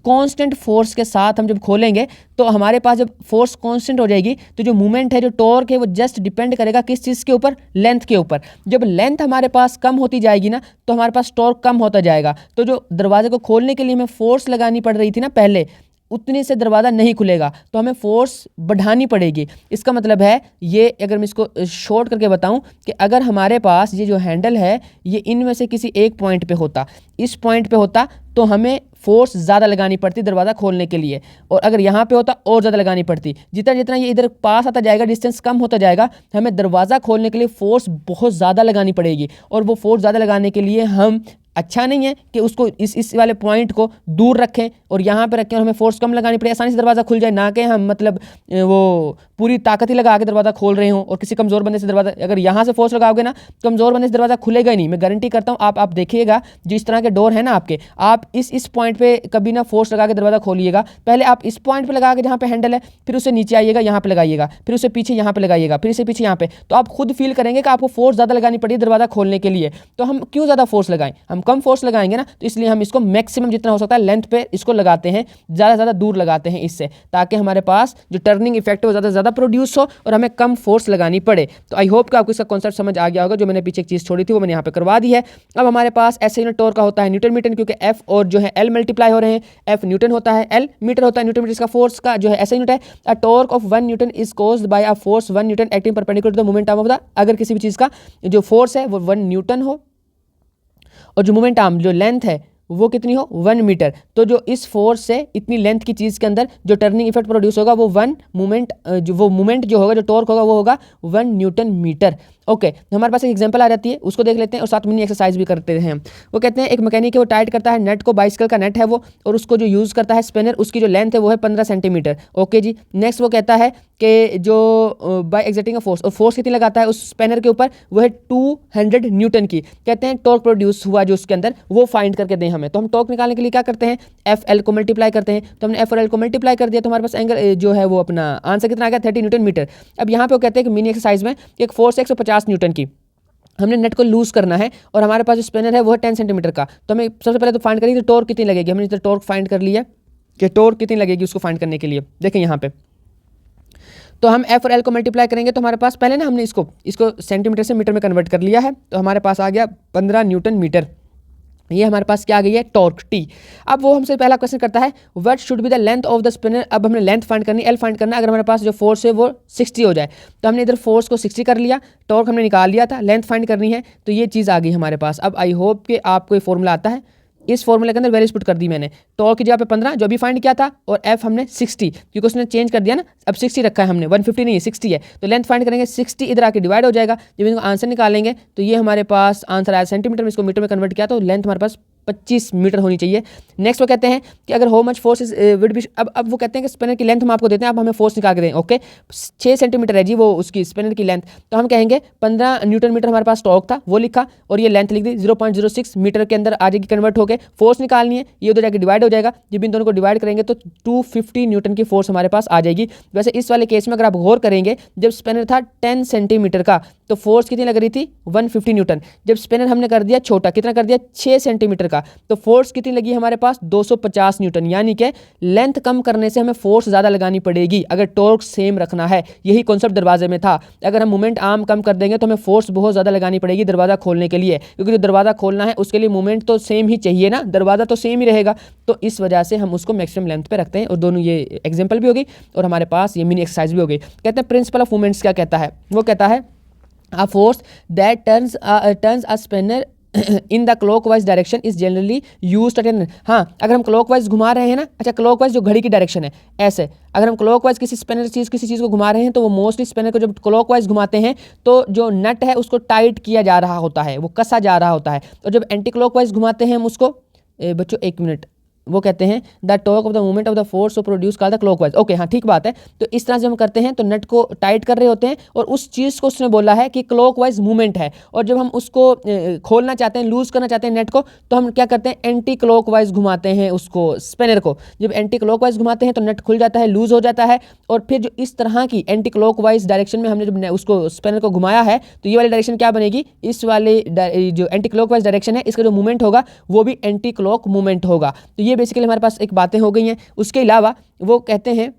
[SPEAKER 1] कांस्टेंट फोर्स के साथ हम जब खोलेंगे तो हमारे पास जब फोर्स कांस्टेंट हो जाएगी तो जो मूवमेंट है, जो टॉर्क है, वो जस्ट डिपेंड करेगा किस चीज़ के ऊपर, लेंथ के ऊपर। जब लेंथ हमारे पास कम होती जाएगी ना तो हमारे पास टॉर्क कम होता जाएगा। तो जो दरवाजे को खोलने के लिए हमें फोर्स लगानी पड़ रही थी ना पहले, उतनी से दरवाज़ा नहीं खुलेगा, तो हमें फोर्स बढ़ानी पड़ेगी। इसका मतलब है ये, अगर मैं इसको शॉर्ट करके बताऊं कि अगर हमारे पास ये जो हैंडल है ये इनमें से किसी एक पॉइंट पे होता, इस पॉइंट पे होता, तो हमें फोर्स ज़्यादा लगानी पड़ती दरवाज़ा खोलने के लिए। और अगर यहाँ पे होता और ज़्यादा लगानी पड़ती। जितना जितना ये इधर पास आता जाएगा, डिस्टेंस कम होता जाएगा, हमें दरवाज़ा खोलने के लिए फोर्स बहुत ज़्यादा लगानी पड़ेगी। और वो फोर्स ज़्यादा लगाने के लिए हम, अच्छा नहीं है कि उसको इस वाले पॉइंट को दूर रखें और यहाँ पे रखें और हमें फोर्स कम लगानी पड़े, आसानी से दरवाज़ा खुल जाए। ना कि हम मतलब वो पूरी ताकत ही लगा के दरवाज़ा खोल रहे हों और किसी कमज़ोर बंदे से दरवाज़ा, अगर यहाँ से फोर्स लगाओगे ना कमज़ोर बंदे से दरवाज़ा खुलेगा ही नहीं, मैं गारंटी करता हूँ। आप देखिएगा जो इस तरह के डोर है ना आपके, आप इस पॉइंट पे कभी ना फोर्स लगा के दरवाज़ा खोलिएगा। पहले आप इस पॉइंट पे लगा के जहाँ पे हैंडल है, फिर उससे नीचे आइएगा, यहाँ पे लगाइएगा, फिर उससे पीछे यहाँ पे लगाइएगा, फिर इससे पीछे यहाँ पे, तो आप खुद फील करेंगे कि आपको फोर्स ज़्यादा लगानी पड़ी दरवाज़ा खोलने के लिए। तो हम क्यों ज़्यादा फोर्स लगाएं, हम कम फोर्स लगाएंगे ना, तो इसलिए हम इसको मैक्सिमम जितना हो सकता है लेंथ पे इसको लगाते हैं, ज़्यादा से ज़्यादा दूर लगाते हैं इससे, ताकि हमारे पास जो टर्निंग इफेक्ट है वो ज़्यादा से ज़्यादा प्रोड्यूस हो और हमें कम फोर्स लगानी पड़े। तो आई होप कि आपको इसका कॉन्सेप्ट समझ आ गया होगा। जो मैंने पीछे एक चीज़ छोड़ी थी वो मैंने यहाँ पे करवा दी है। अब हमारे पास ऐसे यूनिट टॉर्क का होता है न्यूटन मीटर, क्योंकि एफ और जो है एल मल्टीप्लाई हो रहे हैं। एफ न्यूटन होता है, एल मीटर होता है। न्यूटन मीटर इसका फोर्स का जो है ऐसा यूनिट है। A torque of 1 newton is caused by a force 1 newton acting perpendicular to the moment arm of the, अगर किसी भी चीज़ का जो फोर्स है वो 1 न्यूटन हो और जो मोमेंट आर्म, जो लेंथ है वो कितनी हो, 1 मीटर, तो जो इस फोर्स से इतनी लेंथ की चीज़ के अंदर जो टर्निंग इफेक्ट प्रोड्यूस होगा वो 1 मूवमेंट जो होगा, जो टॉर्क होगा वो होगा 1 न्यूटन मीटर। ओके, हमारे पास एक एग्जांपल आ जाती है, उसको देख लेते हैं और साथ मिनी एक्सरसाइज भी करते हैं। वो कहते हैं एक मैकेनिक है, वो टाइट करता है नेट को, बाइसिकल का नेट है वो, और उसको जो यूज़ करता है स्पिनर, उसकी जो लेंथ है वो है 15 सेंटीमीटर। ओके जी, नेक्स्ट वो कहता है कि जो बाय एक्सर्टिंग अ फोर्स, और फोर्स कितनी लगाता है उस स्पिनर के ऊपर, वो है 200 न्यूटन की। कहते हैं टॉर्क प्रोड्यूस हुआ जो उसके अंदर, वो फाइंड करके दें हमें। तो हम टॉर्क निकालने के लिए क्या करते हैं, एफ एल को मल्टीप्लाई करते हैं। तो हमने एफ और एल को मल्टीप्लाई कर दिया तो हमारे पास एंगल जो है वो अपना आंसर कितना आ गया, 30 न्यूटन मीटर। अब यहाँ पे वो कहते हैं कि मिनी एक्सरसाइज में एक फोर्स है 150 न्यूटन की, हमने नेट को लूज करना है और हमारे पास जो स्पिनर है वो है 10 सेंटीमीटर का। तो हमें सबसे पहले तो फाइंड करेंगे तो टॉर्क कितनी लगेगी। हमने इधर टॉर्क फाइंड कर लिया कि टॉर्क कितनी लगेगी उसको फाइंड करने के लिए। देखें यहाँ पे तो हम एफ और एल को मल्टीप्लाई करेंगे तो हमारे पास, पहले ना हमने इसको सेंटीमीटर से मीटर में कन्वर्ट कर लिया है, तो हमारे पास आ गया 15 न्यूटन मीटर। ये हमारे पास क्या आ गई है, टॉर्क टी। अब वो हमसे पहला क्वेश्चन करता है what should be the length of the spinner. अब हमने लेंथ फाइंड करनी, एल फाइंड करना। अगर हमारे पास जो फोर्स है वो 60 हो जाए तो हमने इधर फोर्स को 60 कर लिया, टॉर्क हमने निकाल लिया था, लेंथ फाइंड करनी है, तो ये चीज़ आ गई हमारे पास। अब आई होप कि आपको ये फॉर्मूला आता है। इस फॉर्मूले के अंदर वैल्यूज पुट कर दी मैंने, टॉर्क की जगह पे 15 जो अभी फाइंड किया था, और एफ हमने 60 क्योंकि उसने चेंज कर दिया ना, अब 60 रखा है हमने, 150 नहीं है 60 है। तो लेंथ फाइंड करेंगे, 60 इधर आके डिवाइड हो जाएगा। जब इनको आंसर निकालेंगे तो ये हमारे पास आंसर आया सेंटीमीटर में, इसको मीटर में कन्वर्ट किया तो लेंथ हमारे पास 25 मीटर होनी चाहिए। नेक्स्ट वो कहते हैं कि अगर how much force is would be, अब वो कहते हैं कि स्पिनर की लेंथ हम आपको देते हैं, अब हमें फोर्स निकाल के दें। ओके, 6 सेंटीमीटर है जी वो उसकी स्पिनर की लेंथ, तो हम कहेंगे 15 न्यूटन मीटर हमारे पास टॉर्क था, वो लिखा और ये लेंथ लिख दी, 0.06 मीटर के अंदर आ जाएगी कन्वर्ट होकर। फोर्स निकालनी है, ये उधर जाकर डिवाइड हो जाएगा। जब इन दोनों को डिवाइड करेंगे तो 250 न्यूटन की फोर्स हमारे पास आ जाएगी। वैसे इस वाले केस में अगर आप गौर करेंगे, जब स्पिनर था 10 सेंटीमीटर का तो फोर्स कितनी लग रही थी, 150 न्यूटन। जब स्पिनर हमने कर दिया छोटा, कितना कर दिया, 6 सेंटीमीटर का, तो फोर्स कितनी लगी हमारे पास, 250 न्यूटन। यानी कि लेंथ कम करने से हमें फोर्स ज़्यादा लगानी पड़ेगी अगर टॉर्क सेम रखना है। यही कॉन्सेप्ट दरवाजे में था। अगर हम मूवमेंट आर्म कम कर देंगे तो हमें फोर्स बहुत ज़्यादा लगानी पड़ेगी दरवाज़ा खोलने के लिए, क्योंकि जो दरवाज़ा खोलना है उसके लिए मूवमेंट तो सेम ही चाहिए ना, दरवाज़ा तो सेम ही रहेगा। तो इस वजह से हम उसको मैक्सिमम लेंथ पे रखते हैं। और दोनों ये एग्जाम्पल भी हो गई और हमारे पास ये मिनी एक्सरसाइज भी हो गई। कहते हैं प्रिंसिपल ऑफ मूवमेंट्स क्या कहता है, वो कहता है a force that turns a spinner in the clockwise direction is generally used at an, हाँ अगर हम क्लॉकवाइज घुमा रहे हैं ना, अच्छा क्लॉकवाइज जो घड़ी की डायरेक्शन है, ऐसे अगर हम क्लॉकवाइज किसी चीज़ को घुमा रहे हैं तो वो मोस्टली स्पिनर को जब क्लॉकवाइज घुमाते हैं तो जो नट है उसको टाइट किया जा रहा होता है, वो कसा जा रहा होता है। और जब एंटी क्लॉकवाइज घुमाते हैं हम उसको, बच्चों एक मिनट, वो कहते हैं the torque of the movement of the force produce called the clockwise. Okay, हाँ ठीक बात है। तो इस तरह से हम करते हैं, तो नट को टाइट कर रहे होते हैं और उस चीज़ को उसने बोला है कि क्लॉकवाइज मूवमेंट है, और जब हम उसको खोलना चाहते हैं, लूज करना चाहते हैं नेट को, तो हम क्या करते हैं, एंटी क्लॉकवाइज घुमाते हैं उसको, स्पिनर को। जब एंटी क्लॉकवाइज घुमाते हैं तो नट खुल जाता है, लूज हो जाता है, और फिर जो इस तरह की एंटी क्लॉकवाइज डायरेक्शन में हमने जब उसको स्पिनर को घुमाया है, तो ये वाली डायरेक्शन क्या बनेगी, इस वाले जो एंटी क्लॉकवाइज डायरेक्शन है, इसका जो मूवमेंट होगा वो भी एंटी क्लॉक मूवमेंट होगा। तो ये बेसिकली हमारे पास एक बातें हो गई हैं। उसके अलावा वो कहते हैं,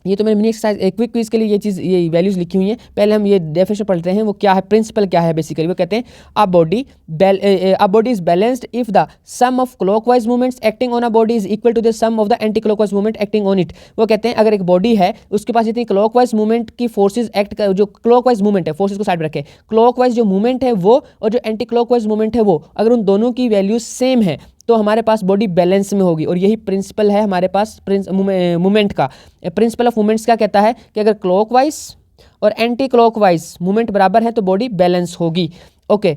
[SPEAKER 1] ये तो मैंने मिनी एक्सरसाइज क्विक क्विज के लिए ये वैल्यूज लिखी हुई हैं। पहले हम ये डेफिनेशन पढ़ते हैं, वो क्या है, प्रिंसिपल क्या है। बेसिकली वो कहते हैं a body is balanced if the sum of clockwise movements acting on a body is equal to the sum of the anti clockwise movement acting on it. वो कहते हैं अगर एक बॉडी है, उसके पास जितनी क्लॉकवाइज मूवमेंट की फोर्सेज एक्ट कर, जो क्लॉकवाइज मूवमेंट है, फोर्सेज को साइड में रखें, क्लॉकवाइज जो मूवमेंट है वो और जो एंटी क्लॉकवाइज मूवमेंट है वो, अगर उन दोनों की वैल्यूज सेम है तो हमारे पास बॉडी बैलेंस में होगी। और यही प्रिंसिपल है हमारे पास मूवमेंट का। प्रिंसिपल ऑफ मूवमेंट्स क्या कहता है कि अगर क्लॉकवाइज और एंटी क्लॉकवाइज मूवमेंट बराबर है तो बॉडी बैलेंस होगी। ओके,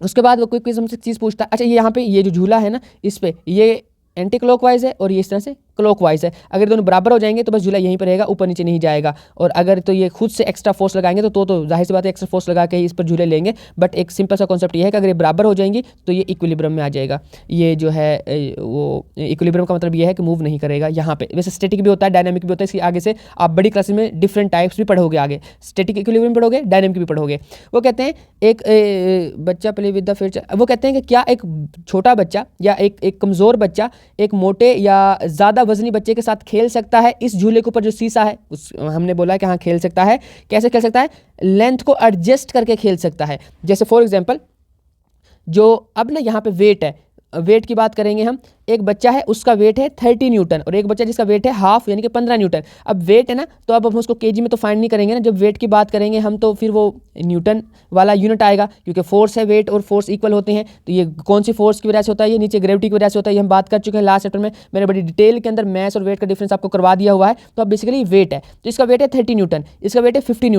[SPEAKER 1] उसके बाद वो कोई क्विज हमसे चीज़ पूछता है। अच्छा, ये यहाँ पे ये जो झूला है ना, इस पे ये एंटी क्लॉकवाइज है और ये इस तरह से क्लॉकवाइज है। अगर दोनों बराबर हो जाएंगे तो बस झूला यहीं पर रहेगा, ऊपर नीचे नहीं जाएगा। और अगर तो ये खुद से एक्स्ट्रा फोर्स लगाएंगे तो जाहिर सी बात है एक्स्ट्रा फोर्स लगा के ही इस पर झूले लेंगे। बट एक सिंपल सा कॉन्सेप्ट ये है कि अगर ये बराबर हो जाएंगी तो ये इक्विलिब्रियम में आ जाएगा। ये जो है वो इक्विलिब्रियम का मतलब ये है कि मूव नहीं करेगा यहाँ पे। वैसे स्टैटिक भी होता है, डायनामिक भी होता है। इसके आगे से आप बड़ी क्लासेस में डिफरेंट टाइप्स भी पढ़ोगे, आगे स्टैटिक इक्विलिब्रियम पढ़ोगे, डायनामिक भी पढ़ोगे। वो कहते हैं एक बच्चा प्ले विद द फिर, वो कहते हैं कि क्या एक छोटा बच्चा या एक कमज़ोर बच्चा एक मोटे या ज़्यादा वजनी बच्चे के साथ खेल सकता है इस झूले के ऊपर जो शीशा है, उस हमने बोला कि हाँ खेल सकता है। कैसे खेल सकता है, लेंथ को एडजस्ट करके खेल सकता है। जैसे फॉर एग्जांपल, जो अब ना यहाँ पे वेट है, वेट की बात करेंगे हम। एक बच्चा है, उसका वेट है 30 न्यूटन, और एक बच्चा जिसका वेट है हाफ यानी कि 15 न्यूटन। अब वेट है ना, तो अब हम उसको केजी में तो फाइंड नहीं करेंगे ना, जब वेट की बात करेंगे हम तो फिर वो न्यूटन वाला यूनिट आएगा, क्योंकि फोर्स है, वेट और फोर्स इक्वल होते हैं। तो ये कौन सी फोर्स की वजह से होता है, ये नीचे ग्रेविटी की वजह से होता है। ये हम बात कर चुके हैं लास्ट चैप्टर में, मैंने बड़ी डिटेल के अंदर मैथ्स और वेट का डिफरेंस आपको करवा दिया हुआ है। तो अब बेसिकली वेट है, तो इसका वेट है 30 न्यूटन, इसका वेट है 15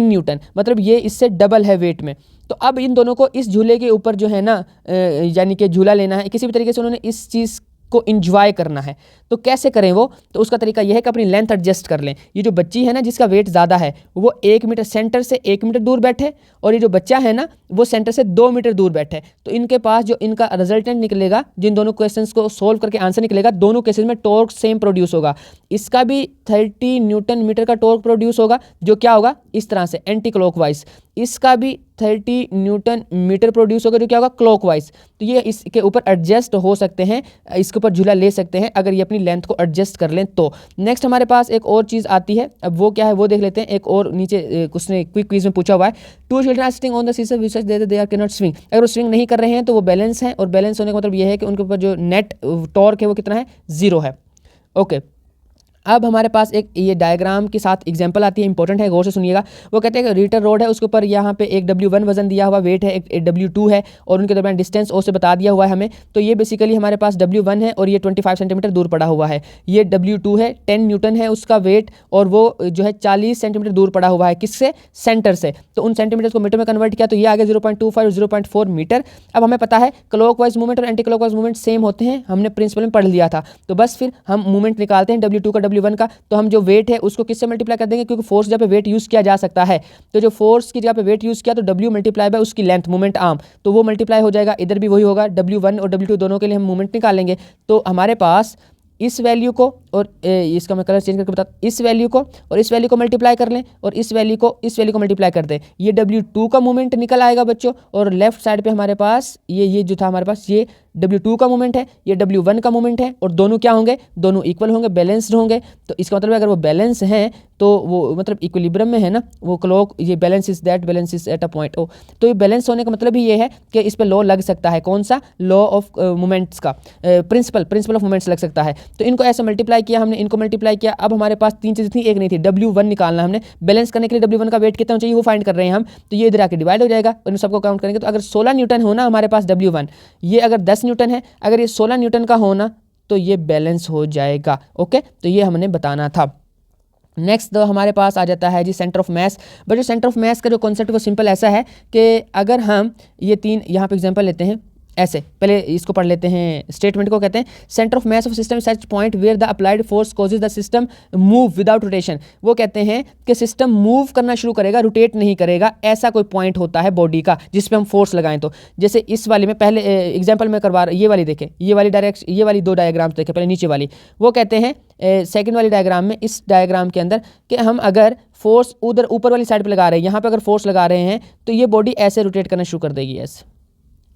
[SPEAKER 1] न्यूटन, मतलब ये इससे डबल है वेट में। तो अब इन दोनों को इस झूले के ऊपर जो है ना, यानी कि झूला लेना है, किसी भी तरीके से उन्होंने इस चीज़ को इंजॉय करना है। तो कैसे करें वो, तो उसका तरीका यह है कि अपनी लेंथ एडजस्ट कर लें। ये जो बच्ची है ना जिसका वेट ज़्यादा है, वो 1 मीटर सेंटर से 1 मीटर दूर बैठे, और ये जो बच्चा है ना वो सेंटर से 2 मीटर दूर बैठे। तो इनके पास जो इनका रिजल्टेंट निकलेगा, जिन दोनों क्वेश्चंस को सोल्व करके आंसर निकलेगा, दोनों केसेस में टॉर्क सेम प्रोड्यूस होगा। इसका भी 30 न्यूटन मीटर का टॉर्क प्रोड्यूस होगा, जो क्या होगा इस तरह से एंटी क्लॉकवाइज। इसका भी 30 न्यूटन मीटर प्रोड्यूस होगा, जो क्या होगा क्लॉकवाइज। तो ये इसके ऊपर एडजस्ट हो सकते हैं, इसके ऊपर झूला ले सकते हैं अगर ये अपनी लेंथ को एडजस्ट कर लें तो। नेक्स्ट हमारे पास एक और चीज़ आती है, अब वो क्या है वो देख लेते हैं। एक और नीचे उसने क्विक क्विज में पूछा हुआ है, 2 children are sitting on the seesaw which they are can not swing. अगर वो स्विंग नहीं कर रहे हैं तो वो बैलेंस है, और बैलेंस होने का मतलब ये है कि उनके ऊपर जो नेट टॉर्क है वो कितना है, 0 है। ओके, अब हमारे पास एक ये डायग्राम के साथ एग्जांपल आती है, इंपॉर्टेंट है, गौर से सुनिएगा। वो कहते हैं कि रीटर रोड है, उसके ऊपर यहाँ पे एक W1 वजन दिया हुआ, वेट है एक W2 है, और उनके दरमियान डिस्टेंस ओ से बता दिया हुआ है हमें। तो ये बेसिकली हमारे पास W1 है और ये 25 सेंटीमीटर दूर पड़ा हुआ है। ये W2 है, 10 न्यूटन है उसका वेट, और वो जो है 40 सेंटीमीटर दूर पड़ा हुआ है, किससे, सेंटर से। तो उन सेंटीमीटर को मीटर में कन्वर्ट किया तो ये आ गया 0.25 और 0.4 मीटर। अब हमें पता है क्लॉकवाइज मूवमेंट और एंटी क्लॉकवाइज मूवमेंट सेम होते हैं, हमने प्रिंसिपल में पढ़ लिया था। तो बस फिर हम मूवमेंट निकालते हैं W2 का W1 का। तो हम जो वेट है उसको किससे मल्टीप्लाई कर देंगे, क्योंकि फोर्स जगह पे वेट यूज किया जा सकता है। तो जो फोर्स की जगह पे वेट यूज किया तो W मल्टीप्लाई बाय उसकी लेंथ, मूवमेंट आर्म, तो वो मल्टीप्लाई हो जाएगा। इधर भी वही होगा, W1 और W2 दोनों के लिए हम मूवमेंट निकालेंगे। तो हमारे पास इस वैल्यू को, और इसका मैं कलर चेंज करके बता, इस वैल्यू को और इस वैल्यू को मल्टीप्लाई कर लें, और इस वैल्यू को मल्टीप्लाई कर दें। ये W2 का मूवमेंट निकल आएगा बच्चों, और लेफ्ट साइड पे हमारे पास ये जो था हमारे पास ये W2 का मूवमेंट है, ये W1 का मूवमेंट है, और दोनों क्या होंगे, दोनों इक्वल होंगे, बैलेंस्ड होंगे। तो इसका मतलब अगर वो बैलेंस हैं तो वो मतलब इक्विलिब्रियम में है ना वो क्लॉक, ये balance is at a point O. तो ये बैलेंस होने का मतलब ही ये है कि इस पर लॉ लग सकता है, कौन सा, लॉ ऑफ मोमेंट्स का, प्रिंसिपल ऑफ मोमेंट्स लग सकता है। तो इनको ऐसे मल्टीप्लाई किया हमने, इनको मल्टीप्लाई किया। अब हमारे पास 3 चीज़ें थी, एक नहीं थी, W1 निकालना हमने। बैलेंस करने के लिए W1 का वेट कितना चाहिए वो फाइंड कर रहे हैं हम। तो ये इधर आके डिवाइड हो जाएगा, और इन सबको काउंट करेंगे तो अगर 16 न्यूटन होना हमारे पास W1, ये अगर 10 न्यूटन है, अगर ये 16 न्यूटन का होना तो ये बैलेंस हो जाएगा। ओके, तो ये हमने बताना था। नेक्स्ट तो हमारे पास आ जाता है जी सेंटर ऑफ मैस। बट जो सेंटर ऑफ मैस का जो कॉन्सेप्ट वो सिंपल ऐसा है कि अगर हम ये 3 यहाँ पे एग्जांपल लेते हैं, ऐसे पहले इसको पढ़ लेते हैं। स्टेटमेंट को कहते हैं centre of mass of system such point where the applied force causes the system move without rotation. वो कहते हैं कि सिस्टम मूव करना शुरू करेगा, रोटेट नहीं करेगा, ऐसा कोई पॉइंट होता है बॉडी का जिस पे हम फोर्स लगाएं। तो जैसे इस वाले में पहले एग्जांपल में करवा रहा, ये वाली देखें, ये वाली डायरेक्शन, ये वाली दो डायग्राम्स देखें, पहले नीचे वाली। वो कहते हैं सेकंड वाली डायग्राम में, इस डायग्राम के अंदर कि हम अगर फोर्स उधर ऊपर वाली साइड पे लगा रहे हैं, यहाँ पे अगर फोर्स लगा रहे हैं तो ये बॉडी ऐसे रोटेट करना शुरू कर देगी,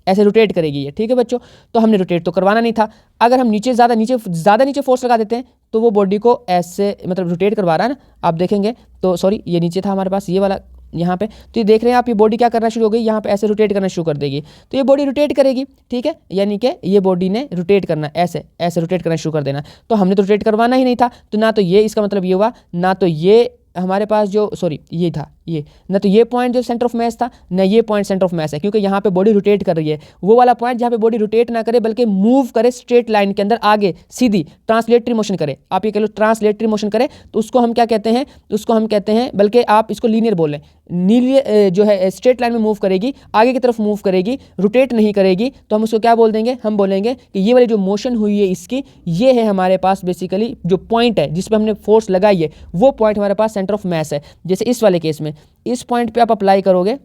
[SPEAKER 1] ऐसे रोटेट करेगी ये। ठीक है बच्चों, तो हमने रोटेट तो करवाना नहीं था। अगर हम ज़्यादा नीचे फोर्स लगा देते हैं तो वो बॉडी को ऐसे मतलब रोटेट करवा रहा है ना, आप देखेंगे तो, सॉरी ये नीचे था हमारे पास, ये वाला यहाँ पे, तो ये देख रहे हैं आप, ये बॉडी क्या करना शुरू हो गई, यहाँ पे ऐसे रोटेट करना शुरू कर देगी, तो ये बॉडी रोटेट करेगी। ठीक है, यानी कि ये बॉडी ने रोटेट करना, ऐसे रोटेट करना शुरू कर देना। तो हमने तो रोटेट करवाना ही नहीं था, तो ना तो ये, इसका मतलब ये हुआ, ना तो ये हमारे पास जो, सॉरी ये था, ये ना तो ये पॉइंट जो सेंटर ऑफ मास था, ना ये पॉइंट सेंटर ऑफ मास है, क्योंकि यहाँ पे बॉडी रोटेट कर रही है। वो वाला पॉइंट जहाँ पे बॉडी रोटेट ना करे बल्कि मूव करे स्ट्रेट लाइन के अंदर आगे सीधी, ट्रांसलेटरी मोशन करे, आप ये कह लो ट्रांसलेटरी मोशन करे, तो उसको हम क्या कहते हैं, उसको हम कहते हैं, बल्कि आप इसको लीनियर बोलें, नीलियर जो है स्ट्रेट लाइन में मूव करेगी, आगे की तरफ मूव करेगी, रोटेट नहीं करेगी, तो हम उसको क्या बोल देंगे, हम बोलेंगे कि ये वाली जो मोशन हुई है इसकी, ये है हमारे पास बेसिकली जो पॉइंट है जिस पर हमने फोर्स लगाई है, वो पॉइंट हमारे पास सेंटर ऑफ मास है। जैसे इस वाले केस में इस पॉइंट पे आप अप्लाई करोगे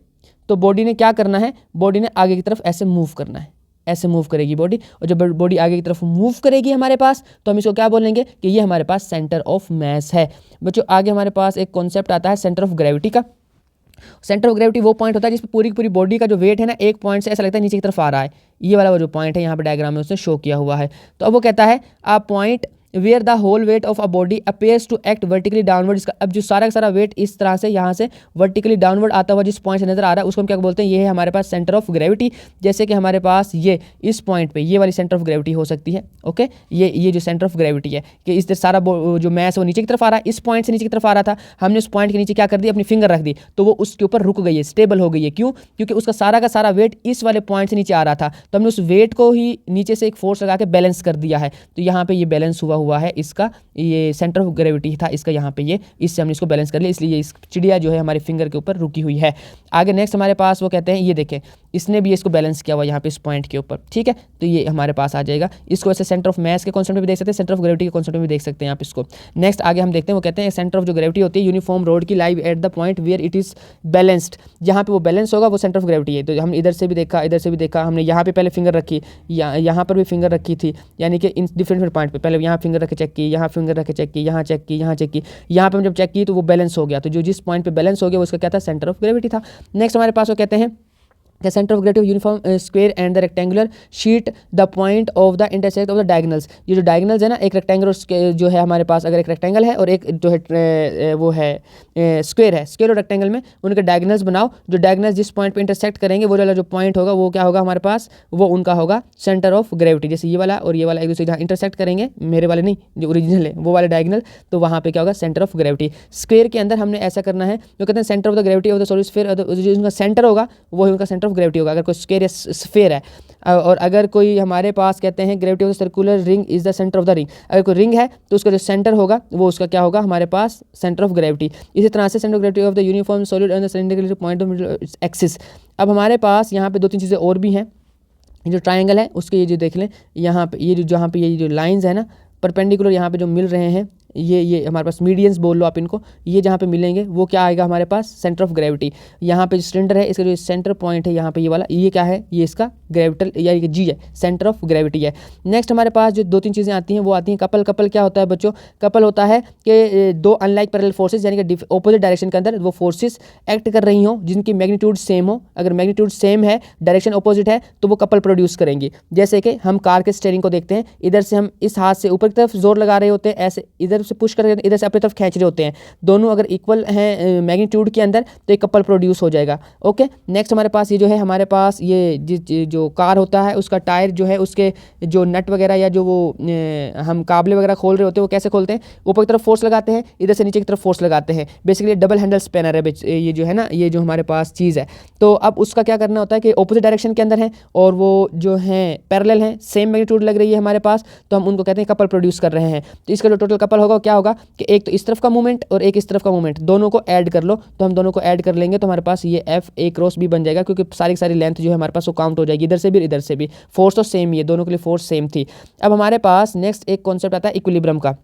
[SPEAKER 1] तो बॉडी ने क्या करना है, बॉडी ने आगे की तरफ ऐसे मूव करना है, ऐसे मूव करेगी बॉडी, और जब बॉडी आगे की तरफ मूव करेगी हमारे पास, तो हम इसको क्या बोलेंगे कि ये हमारे पास सेंटर ऑफ मास है। बच्चों आगे हमारे पास एक कॉन्सेप्ट आता है सेंटर ऑफ ग्रेविटी का। सेंटर ऑफ ग्रेविटी वो पॉइंट होता है जिस पर पूरी की पूरी बॉडी का जो वेट है ना, एक पॉइंट से ऐसा लगता है नीचे की तरफ आ रहा है। ये वाला वो जो पॉइंट है यहाँ पे डायग्राम में उसने शो किया हुआ है। तो अब वो कहता है a point where the whole weight of a body appears to act vertically downward. इसका अब जो सारा का सारा वेट इस तरह से यहाँ से वर्टिकली डाउनवर्ड आता हुआ जिस पॉइंट से नजर आ रहा है, उसको हम क्या बोलते हैं, ये है हमारे पास सेंटर ऑफ ग्रेविटी। जैसे कि हमारे पास ये इस पॉइंट पे ये वाली सेंटर ऑफ ग्रेविटी हो सकती है। ओके, ये जो सेंटर ऑफ ग्रेविटी है कि इस तरह सारा जो मैस वो नीचे की तरफ आ रहा है, इस पॉइंट से नीचे की तरफ आ रहा था, हमने उस पॉइंट के नीचे क्या कर दी, अपनी फिंगर रख दी, तो वो उसके ऊपर रुक गई है, स्टेबल हो गई है। क्यों? क्योंकि उसका सारा का सारा वेट इस वाले पॉइंट से नीचे आ रहा था, तो हमने उस वेट को ही नीचे से एक फोर्स लगा के बैलेंस कर दिया है। तो यहाँ पे ये बैलेंस हुआ है, इसका ये सेंटर ऑफ ग्रेविटी था इसका, यहाँ पे ये, इससे हमने इसको बैलेंस कर लिया, इसलिए इस चिड़िया जो है हमारे फिंगर के ऊपर रुकी हुई है। आगे नेक्स्ट हमारे पास वो कहते हैं, ये देखें इसने भी इसको बैलेंस किया हुआ यहाँ पे इस पॉइंट के ऊपर। ठीक है, तो ये हमारे पास आ जाएगा। इसको ऐसे सेंटर ऑफ मास के कॉन्सेप्ट में भी देख सकते हैं, सेंटर ऑफ ग्रेविटी के कॉन्सेप्ट में भी देख सकते हैं आप इसको। नेक्स्ट आगे हम देखते हैं, वो कहते हैं सेंटर ऑफ जो ग्रेविटी होती है यूनिफॉर्म रोड की live at the point where it is balanced. जहाँ पे वो बैलेंस होगा वो सेंटर ऑफ ग्रेविटी है। तो हम इधर से भी देखा, इधर से भी देखा, हमने यहाँ पे पहले फिंगर रखी, यहाँ पर भी फिंगर रखी थी, यानी कि इन डिफरेंट पॉइंट पे पहले यहाँ फिंगर रख के चेक की, यहाँ फिंगर रख के चेक की, यहाँ चेक की, यहाँ चेक की, यहाँ पे हम जब चेक की तो वो बैलेंस हो गया। तो जो जिस पॉइंट पे बैलेंस हो गया वो उसका क्या था, सेंटर ऑफ ग्रेविटी था। नेक्स्ट हमारे पास वो कहते हैं the center of gravity of uniform square and the rectangular sheet the point of the intersect of the diagonals। ये जो diagonals है ना, एक rectangle जो है हमारे पास, अगर एक rectangle है और एक जो है वो है स्क्वेयर है, स्क्वेयर और रेक्टेंगल में उनके डायगोनल्स बनाओ। जो डायगोनल्स जिस पॉइंट पे इंटरसेक्ट करेंगे वो वाला जो पॉइंट होगा वो क्या होगा हमारे पास, वो उनका होगा सेंटर ऑफ ग्रेविटी। जैसे ये वाला और ये वाला एक दूसरे जहाँ इंटरसेक्ट करेंगे, मेरे वाले नहीं जो ओरिजिनल है वो वाले डायगोनल, तो वहाँ पे क्या होगा, सेंटर ऑफ ग्रेविटी। स्क्वेयर के अंदर हमने ऐसा करना है, जो कहते हैं centre of the gravity of the solid sphere, जो उनका सेंटर होगा वो ही उनका सेंटर ऑफ ग्रेविटी होगा। अगर कोई स्क्वेयर या स्फीयर है, और अगर कोई हमारे पास कहते हैं gravity of the circular ring is the centre of the ring, अगर कोई रिंग है तो उसका जो सेंटर होगा वो उसका क्या होगा हमारे पास, सेंटर ऑफ ग्रेविटी। इसी तरह से centre of gravity of the uniform solid and the cylindrical point of axis. अब हमारे पास यहाँ पे दो तीन चीज़ें और भी हैं। जो ट्राइंगल है उसके ये जो देख लें, यहाँ पे ये जो जहाँ पे ये जो लाइंस है ना परपेंडिकुलर यहाँ पे जो मिल रहे हैं, ये हमारे पास मीडियंस बोल लो आप इनको, ये जहाँ पे मिलेंगे वो क्या आएगा हमारे पास, सेंटर ऑफ ग्रेविटी। यहाँ पे जो सिलेंडर है इसका जो सेंटर पॉइंट है यहाँ पे ये वाला, ये क्या है, ये इसका ग्रेविटल या जी है, सेंटर ऑफ ग्रेविटी है। नेक्स्ट हमारे पास जो दो तीन चीज़ें आती हैं वो आती हैं कपल। कपल क्या होता है बच्चों, कपल होता है कि दो अनलाइक पैरेलल फोर्सेज यानी कि ऑपोजिट डायरेक्शन के अंदर वो फोर्सेस एक्ट कर रही हों जिनकी मैग्नीट्यूड सेम हो। अगर मैग्नीट्यूड सेम है, डायरेक्शन ऑपोजिट है, तो वो कपल प्रोड्यूस करेंगी। जैसे कि हम कार के स्टीयरिंग को देखते हैं, इधर से हम इस हाथ से ऊपर की तरफ जोर लगा रहे होते हैं, ऐसे इधर से पुश कर रहे हैं, इधर से अपनी तरफ खींच रहे होते हैं, दोनों अगर इक्वल हैं मैग्नीट्यूड के अंदर तो एक कपल प्रोड्यूस हो जाएगा। ओके, नेक्स्ट हमारे पास ये जो है, हमारे पास ये जो कार होता है उसका टायर जो है, उसके जो नट वगैरह या जो वो हम काबले वगैरह खोल रहे होते हैं वो कैसे खोलते हैं, ऊपर की तरफ फोर्स लगाते हैं, इधर से नीचे की तरफ फोर्स लगाते हैं। बेसिकली डबल हैंडल स्पैनर है ये जो है ना, ये जो हमारे पास चीज़ है। तो अब उसका क्या करना होता है कि ऑपोजिट डायरेक्शन के अंदर है और वो जो है पैरेलल हैं, सेम मैग्नीट्यूड लग रही है हमारे पास, तो हम उनको कहते हैं कपल प्रोड्यूस कर रहे हैं। तो इसका जो टोटल कपल होगा होगा क्या होगा कि एक तो इस तरफ का मूवमेंट और एक इस तरफ का मूवमेंट, दोनों को ऐड कर लो। तो हम दोनों को ऐड कर लेंगे तो हमारे पास ये एफ ए क्रॉस बी बन जाएगा, क्योंकि सारी की सारी लेंथ जो है हमारे पास वो काउंट हो जाएगी, इधर से भी इधर से भी। फोर्स तो सेम ही है, दोनों के लिए फोर्स सेम थी। अब हमारे पास नेक्स्ट एक कॉन्सेप्ट आता है इक्विलिब्रियम का।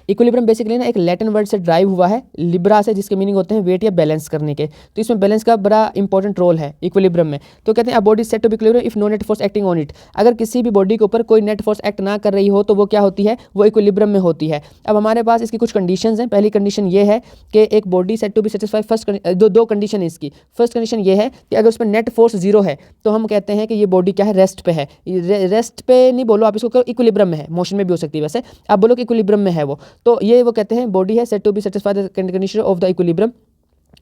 [SPEAKER 1] इक्विलिब्रियम बेसिकली ना एक लैटिन वर्ड से ड्राइव हुआ है, लिब्रा से, जिसके मीनिंग होते हैं वेट या बैलेंस करने के। तो इसमें बैलेंस का बड़ा इंपॉर्टेंट रोल है इक्विलिब्रियम में। तो कहते हैं a body said to be equilibrium if no net force acting on it. अगर किसी भी बॉडी के ऊपर कोई नेट फोर्स एक्ट ना कर रही हो तो वो क्या होती है, वो इक्विलिब्रियम में होती है। अब हमारे पास इसकी कुछ कंडीशंस हैं। पहली कंडीशन ये है कि एक body said to be satisfy, first दो कंडीशन है इसकी। फर्स्ट कंडीशन ये है कि अगर उस पर नेट फोर्स जीरो है तो हम कहते हैं कि ये बॉडी क्या है, रेस्ट पे है। रेस्ट पे नहीं बोलो आप, इसको इक्विलिब्रियम में है, मोशन में भी हो सकती है वैसे, आप बोलो कि इक्विलिब्रियम में है वो। तो ये वो कहते हैं बॉडी है said to be satisfy the condition of the equilibrium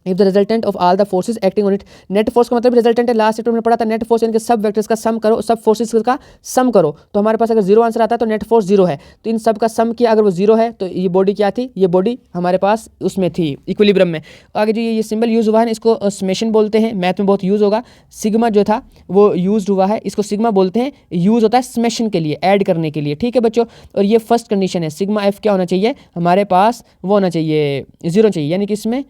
[SPEAKER 1] if the resultant of all the forces acting on it. Net force का मतलब रिजल्टेंट है, लास्ट चैप्टर में पढ़ा था नेट फोर्स, यानी कि सब वेक्टर्स का सम करो, सब फोर्सेज का सम करो। तो हमारे पास अगर जीरो आंसर आता है तो नेट फोर्स जीरो है, तो इन सब का सम किया, अगर वो जीरो है तो ये बॉडी क्या थी, ये बॉडी हमारे पास उसमें थी इक्विलिब्रियम में। आगे जो ये सिंबल यूज हुआ है इसको समेशन बोलते हैं, मैथ में बहुत यूज होगा। सिग्मा जो था वो यूज हुआ है, इसको सिग्मा बोलते हैं, यूज होता है समेशन के लिए, ऐड करने के लिए, ठीक है बच्चों। और ये फर्स्ट कंडीशन है, सिग्मा एफ क्या होना चाहिए हमारे पास, वो होना चाहिए जीरो चाहिए, यानी कि इसमें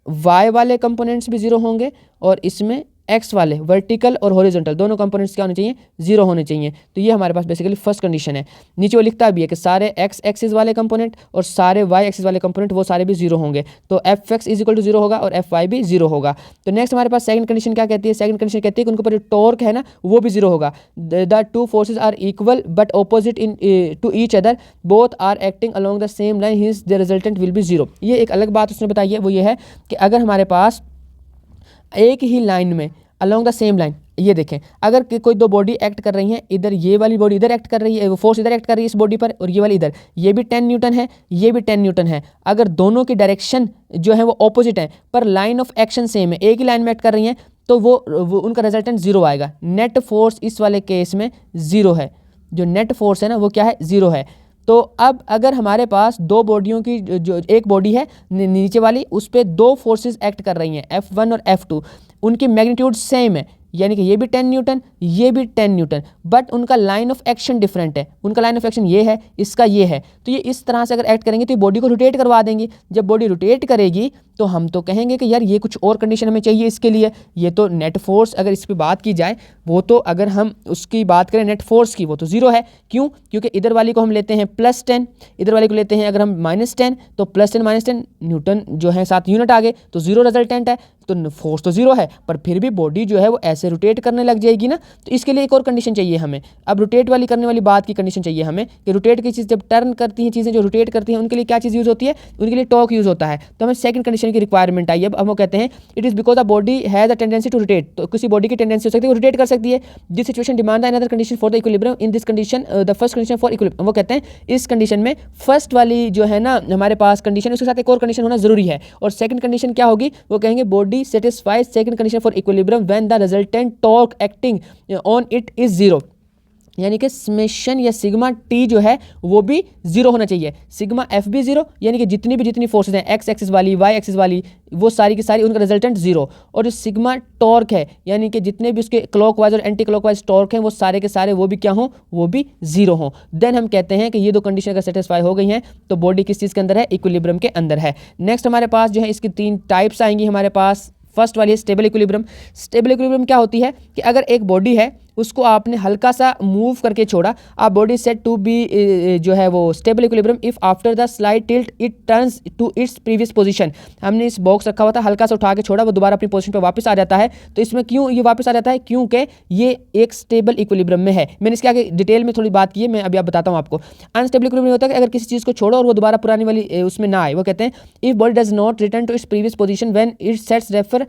[SPEAKER 1] वाई वाले कंपोनेंट्स भी जीरो होंगे और इसमें एक्स वाले वर्टिकल और हॉरिजॉन्टल दोनों कंपोनेंट्स क्या होने चाहिए, जीरो होने चाहिए। तो ये हमारे पास बेसिकली फर्स्ट कंडीशन है। नीचे वो लिखता भी है कि सारे एक्स एक्सिस वाले कंपोनेंट और सारे वाई एक्सिस वाले कंपोनेंट वो सारे भी जीरो होंगे, तो f x is equal to zero होगा और एफ वाई भी जीरो होगा। तो नेक्स्ट हमारे पास सेकंड कंडीशन क्या कहती है, सेकंड कंडीशन कहती है कि उनके ऊपर जो टॉर्क है ना वो भी जीरो होगा। The two forces are equal but opposite in to each other, both are acting along the same line, hence the resultant will be zero. ये एक अलग बात उसने बताई है, वो ये है कि अगर हमारे पास एक ही लाइन में अलॉन्ग द सेम लाइन, ये देखें अगर कोई दो बॉडी एक्ट कर रही हैं, इधर ये वाली बॉडी इधर एक्ट कर रही है, वो फोर्स इधर एक्ट कर रही है इस बॉडी पर, और ये वाली इधर, ये भी 10 न्यूटन है, ये भी 10 न्यूटन है। अगर दोनों की डायरेक्शन जो है वो ऑपोजिट है पर लाइन ऑफ एक्शन सेम है, एक ही लाइन में एक्ट कर रही हैं, तो वो उनका रिजल्टेंट जीरो आएगा। नेट फोर्स इस वाले केस में जीरो है, जो नेट फोर्स है ना वो क्या है, जीरो है। तो अब अगर हमारे पास दो बॉडियों की जो एक बॉडी है नीचे वाली, उस पर दो फोर्सेस एक्ट कर रही हैं F1 और F2, उनकी मैग्नीट्यूड सेम है, यानी कि ये भी 10 न्यूटन ये भी 10 न्यूटन, बट उनका लाइन ऑफ एक्शन डिफरेंट है। उनका लाइन ऑफ एक्शन ये है, इसका ये है। तो ये इस तरह से अगर एक्ट करेंगे तो ये बॉडी को रोटेट करवा देंगी। जब बॉडी रोटेट करेगी तो हम तो कहेंगे कि यार ये कुछ और कंडीशन हमें चाहिए इसके लिए। ये तो नेट फोर्स अगर इस पर बात की जाए, वो तो अगर हम उसकी बात करें नेट फोर्स की, वो तो जीरो है। क्यों? क्योंकि इधर वाली को हम लेते हैं +10, इधर वाली को लेते हैं अगर हम -10, तो +10 -10 न्यूटन जो है 7 यूनिट आगे, तो जीरो रिजल्टेंट है, तो फोर्स तो जीरो है, पर फिर भी बॉडी जो है वो ऐसे रोटेट करने लग जाएगी ना। तो इसके लिए एक और कंडीशन चाहिए हमें। अब रोटेट वाली करने वाली बात की कंडीशन चाहिए हमें कि रोटेट की चीज़ जब टर्न करती हैं, चीज़ें जो रोटेट करती हैं, उनके लिए क्या चीज़ यूज़ होती है, उनके लिए टॉर्क यूज़ होता है। तो हमें सेकंड कंडीशन की रिक्वायरमेंट आई। अब वो कहते हैं it is because the body has a tendency to rotate. तो किसी बॉडी की टेंडेंसी हो सकती है वो रोटेट कर सकती है। This situation demand another condition for the equilibrium. In this condition the first condition for equilibrium, वो कहते हैं इस कंडीशन में फर्स्ट वाली जो है ना हमारे पास कंडीशन, उसके साथ एक और कंडीशन होना जरूरी है। और सेकंड कंडीशन क्या होगी, वो कहेंगे body satisfies second condition for equilibrium when the resultant torque acting on it is zero, यानी कि समेशन या सिग्मा टी जो है वो भी जीरो होना चाहिए, सिग्मा एफ भी जीरो, यानी कि जितनी फोर्सेज हैं एक्स एक्सिस वाली वाई एक्सिस वाली, वो सारी की सारी उनका रिजल्टेंट जीरो। और जो सिग्मा टॉर्क है, यानी कि जितने भी उसके क्लॉकवाइज और एंटी क्लॉकवाइज टॉर्क हैं, वो सारे के सारे वो भी क्या हों, वो भी जीरो हों। देन हम कहते हैं कि ये दो कंडीशन अगर सेटिस्फाई हो गई हैं तो बॉडी किस चीज़ के अंदर है, इक्विलिब्रियम के अंदर है। नेक्स्ट हमारे पास जो है इसकी 3 टाइप्स आएंगी हमारे पास। फर्स्ट वाली है स्टेबल इक्विलिब्रियम। स्टेबल इक्विलिब्रियम क्या होती है कि अगर एक बॉडी है उसको आपने हल्का सा मूव करके छोड़ा, आप बॉडी सेट टू बी जो है वो stable equilibrium if after the slight tilt it turns to its previous position. हमने इस बॉक्स रखा हुआ था, हल्का सा उठा के छोड़ा, वो दोबारा अपनी पोजीशन पे वापस आ जाता है। तो इसमें क्यों ये वापस आ जाता है, क्योंकि ये एक स्टेबल इक्विलिब्रियम में है। मैंने इसके आगे डिटेल में थोड़ी बात की है, मैं अभी आप बताता हूँ आपको। अनस्टेबल इक्विलिब्रियम होता है कि अगर किसी चीज़ को छोड़ो और वो दोबारा पुरानी वाली उसमें ना आए, वो कहते हैं if body does not return to its previous position when it sets refer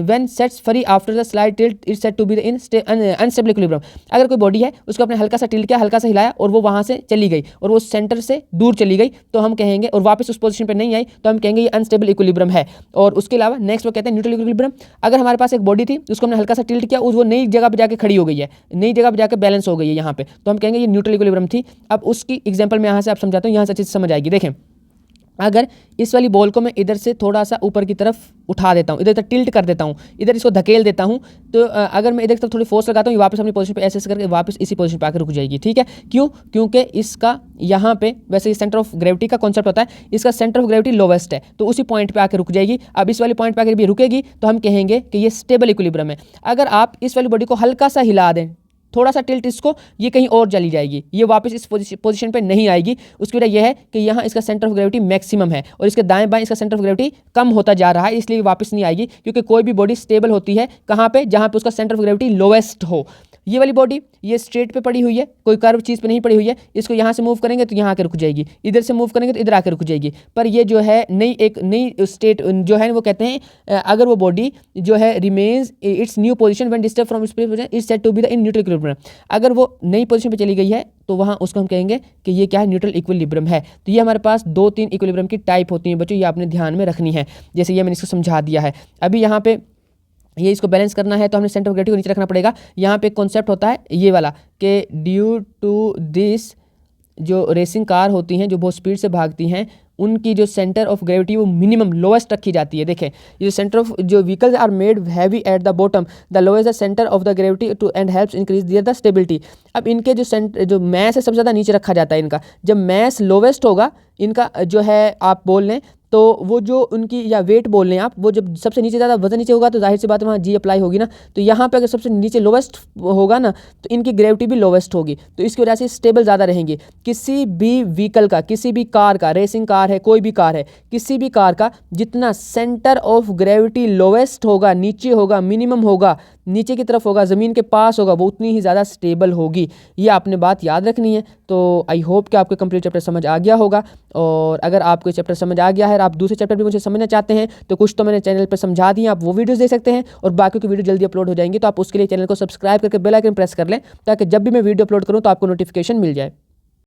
[SPEAKER 1] when sets free after the slight tilt it said to be in unstable equilibrium. अगर कोई बॉडी है उसको अपने हल्का सा टिल्ट किया, हल्का सा हिलाया और वो वहां से चली गई और वो सेंटर से दूर चली गई, तो हम कहेंगे, और वापस उस पोजीशन पे नहीं आई, तो हम कहेंगे ये अनस्टेबल इक्विलिब्रियम है। और उसके अलावा नेक्स्ट वो कहते हैं न्यूट्रल इक्विलिब्रियम। अगर हमारे पास एक बॉडी थी उसको हमने हल्का सा टिल्ट किया, वो नई जगह पर जाकर खड़ी हो गई है, नई जगह पर जाकर बैलेंस हो गई है यहाँ पे, तो हम कहेंगे ये न्यूट्रल इक्विलिब्रियम थी। अब उसकी एग्जाम्पल मैं यहाँ से आप समझाता हूँ, यहाँ से अच्छे से समझ आएगी। देखें अगर इस वाली बॉल को मैं इधर से थोड़ा सा ऊपर की तरफ उठा देता हूँ, इधर तक टिल्ट कर देता हूँ, इधर इसको धकेल देता हूँ, तो अगर मैं इधर की तरफ थोड़ी फोर्स लगाता हूँ, ये वापस अपनी पोजीशन पे ऐसे करके वापस इसी पोजीशन पे आकर रुक जाएगी। ठीक है, क्यों? क्योंकि इसका यहाँ पे वैसे ये सेंटर ऑफ ग्रेविटी का कॉन्सेप्ट होता है, इसका सेंटर ऑफ ग्रेविटी लोवेस्ट है, तो उसी पॉइंट पे आकर रुक जाएगी। अब इस वाले पॉइंट पे आकर भी रुकेगी तो हम कहेंगे कि ये स्टेबल इक्विलिब्रियम है। अगर आप इस वाली बॉडी को हल्का सा हिला दें, थोड़ा सा टिल्ट इसको, ये कहीं और चली जाएगी, ये वापस इस पोजीशन पे नहीं आएगी। उसकी वजह यह है कि यहाँ इसका सेंटर ऑफ ग्रेविटी मैक्सिमम है और इसके दाएं बाएं इसका सेंटर ऑफ ग्रेविटी कम होता जा रहा है, इसलिए वापस नहीं आएगी। क्योंकि कोई भी बॉडी स्टेबल होती है कहाँ पे? जहाँ पे उसका सेंटर ऑफ ग्रेविटी लोवेस्ट हो। ये वाली बॉडी ये स्ट्रेट पे पड़ी हुई है, कोई कर्व चीज़ पे नहीं पड़ी हुई है, इसको यहाँ से मूव करेंगे तो यहाँ आकर रुक जाएगी, इधर से मूव करेंगे तो इधर आकर रुक जाएगी। पर ये जो है नई स्टेट जो है वो कहते हैं अगर वो बॉडी जो है remains its new position when disturb from its position is said to be the in neutral equilibrium. अगर वो नई पोजीशन पे चली गई है तो वहाँ उसको हम कहेंगे कि ये क्या है? न्यूट्रल इक्विलिब्रियम है। तो ये हमारे पास 2-3 इक्विलिब्रियम की टाइप होती हैं बच्चों, ये आपने ध्यान में रखनी है। जैसे ये मैंने इसको समझा दिया है। अभी यहाँ पे ये इसको बैलेंस करना है तो हमने सेंटर ऑफ ग्रेविटी को नीचे रखना पड़ेगा। यहाँ पे कॉन्सेप्ट होता है ये वाला कि ड्यू टू दिस जो रेसिंग कार होती हैं जो बहुत स्पीड से भागती हैं, उनकी जो सेंटर ऑफ ग्रेविटी वो मिनिमम लोएस्ट रखी जाती है। देखें, ये सेंटर ऑफ जो vehicles are made heavy at the bottom, the lowest the centre of the gravity to and helps increase their the stability. अब इनके जो मैस है सबसे ज़्यादा नीचे रखा जाता है इनका। जब मैस लोवेस्ट होगा इनका जो है आप बोल लें तो वो जो उनकी या वेट बोल लें आप, वो जब सबसे नीचे ज़्यादा वजन नीचे होगा तो जाहिर सी बात है वहाँ जी अप्लाई होगी ना। तो यहाँ पे अगर सबसे नीचे लोवेस्ट होगा ना तो इनकी ग्रेविटी भी लोवेस्ट होगी, तो इसकी वजह से स्टेबल ज़्यादा रहेंगी। किसी भी व्हीकल का, किसी भी कार का, रेसिंग कार है, कोई भी कार है, किसी भी कार का जितना सेंटर ऑफ ग्रेविटी लोवेस्ट होगा, नीचे होगा, मिनिमम होगा, नीचे की तरफ होगा, ज़मीन के पास होगा, वो उतनी ही ज़्यादा स्टेबल होगी। ये आपने बात याद रखनी है। तो आई होप कि आपको कंप्लीट चैप्टर समझ आ गया होगा। और अगर आपको चैप्टर समझ आ गया है और आप दूसरे चैप्टर भी मुझे समझना चाहते हैं तो कुछ तो मैंने चैनल पर समझा दिए, आप वो वीडियोस देख सकते हैं और बाकी की वीडियो जल्दी अपलोड हो जाएंगी। तो आप उसके लिए चैनल को सब्सक्राइब करके बेल आइकन प्रेस कर लें ताकि जब भी मैं वीडियो अपलोड करूँ तो आपको नोटिफिकेशन मिल जाए।